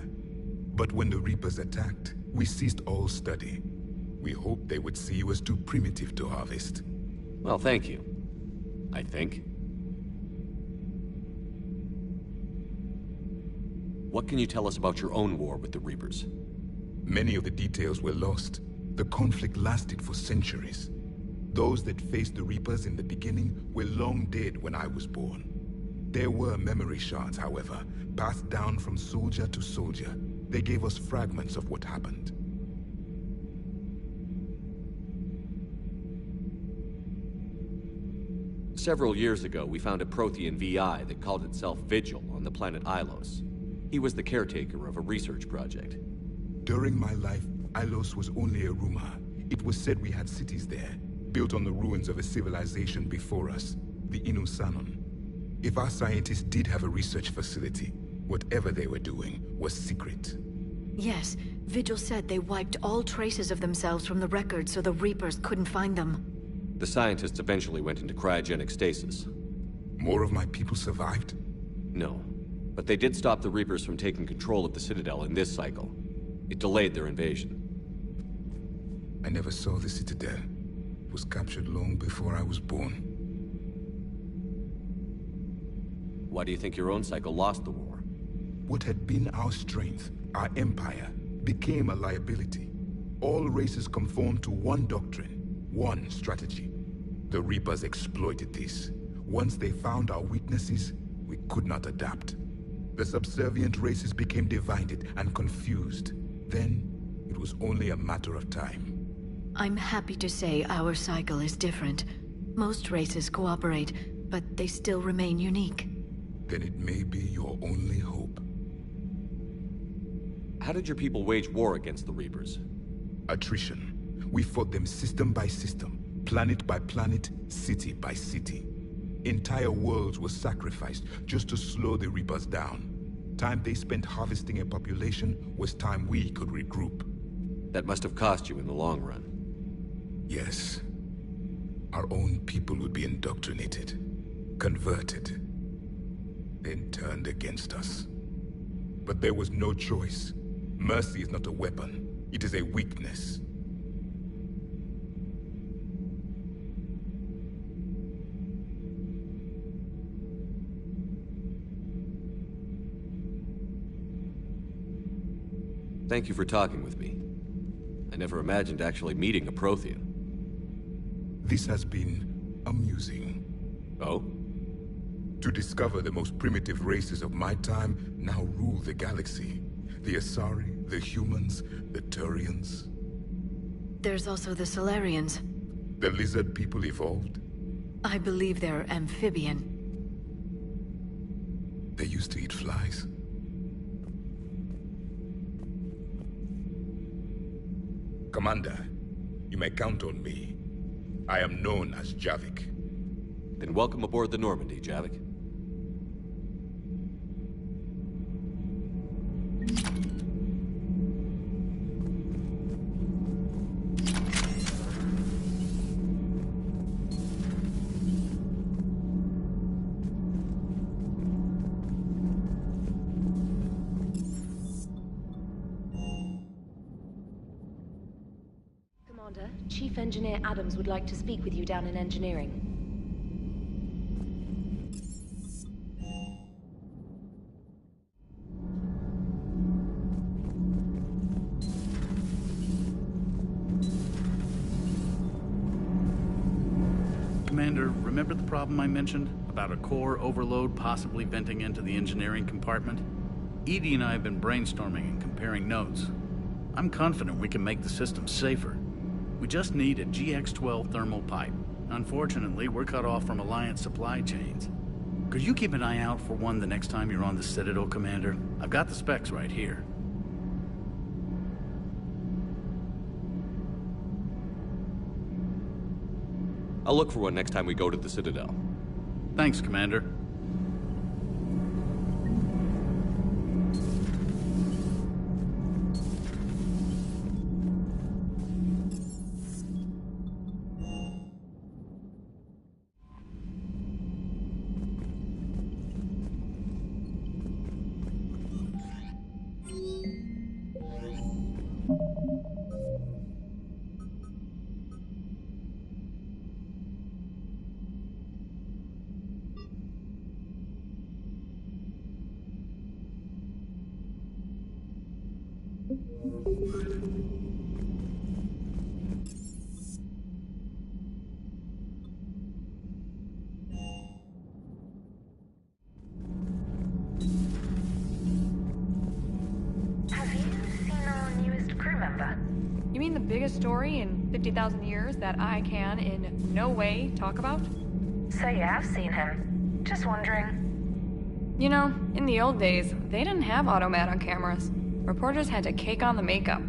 But when the Reapers attacked, we ceased all study. We hoped they would see you as too primitive to harvest. Well, thank you. I think. What can you tell us about your own war with the Reapers? Many of the details were lost. The conflict lasted for centuries. Those that faced the Reapers in the beginning were long dead when I was born. There were memory shards, however, passed down from soldier to soldier. They gave us fragments of what happened. Several years ago, we found a Prothean VI that called itself Vigil on the planet Ilos. He was the caretaker of a research project. During my life, Ilos was only a rumor. It was said we had cities there, built on the ruins of a civilization before us, the Inusanon. If our scientists did have a research facility, whatever they were doing was secret. Yes, Vigil said they wiped all traces of themselves from the records so the Reapers couldn't find them. The scientists eventually went into cryogenic stasis. More of my people survived? No, but they did stop the Reapers from taking control of the Citadel in this cycle. It delayed their invasion. I never saw the Citadel. It was captured long before I was born. Why do you think your own cycle lost the war? What had been our strength, our empire, became a liability. All races conformed to one doctrine, one strategy. The Reapers exploited this. Once they found our weaknesses, we could not adapt. The subservient races became divided and confused. Then, it was only a matter of time. I'm happy to say our cycle is different. Most races cooperate, but they still remain unique. Then it may be your only hope. How did your people wage war against the Reapers? Attrition. We fought them system by system, planet by planet, city by city. Entire worlds were sacrificed just to slow the Reapers down. Time they spent harvesting a population was time we could regroup. That must have cost you in the long run. Yes. Our own people would be indoctrinated, converted, then turned against us. But there was no choice. Mercy is not a weapon. It is a weakness. Thank you for talking with me. I never imagined actually meeting a Prothean. This has been amusing. Oh? To discover the most primitive races of my time now rule the galaxy. The Asari, the humans, the Turians. There's also the Solarians. The lizard people evolved? I believe they're amphibian. They used to eat flies. Commander, you may count on me. I am known as Javik. Then welcome aboard the Normandy, Javik. Commander, Chief Engineer Adams would like to speak with you down in engineering. Commander, remember the problem I mentioned? About a core overload possibly venting into the engineering compartment? EDI and I have been brainstorming and comparing notes. I'm confident we can make the system safer. We just need a GX-12 thermal pipe. Unfortunately, we're cut off from Alliance supply chains. Could you keep an eye out for one the next time you're on the Citadel, Commander? I've got the specs right here. I'll look for one next time we go to the Citadel. Thanks, Commander. Have you seen our newest crew member? You mean the biggest story in 50,000 years that I can in no way talk about? So you have seen him. Just wondering. You know, in the old days, they didn't have automat on cameras. Reporters had to cake on the makeup.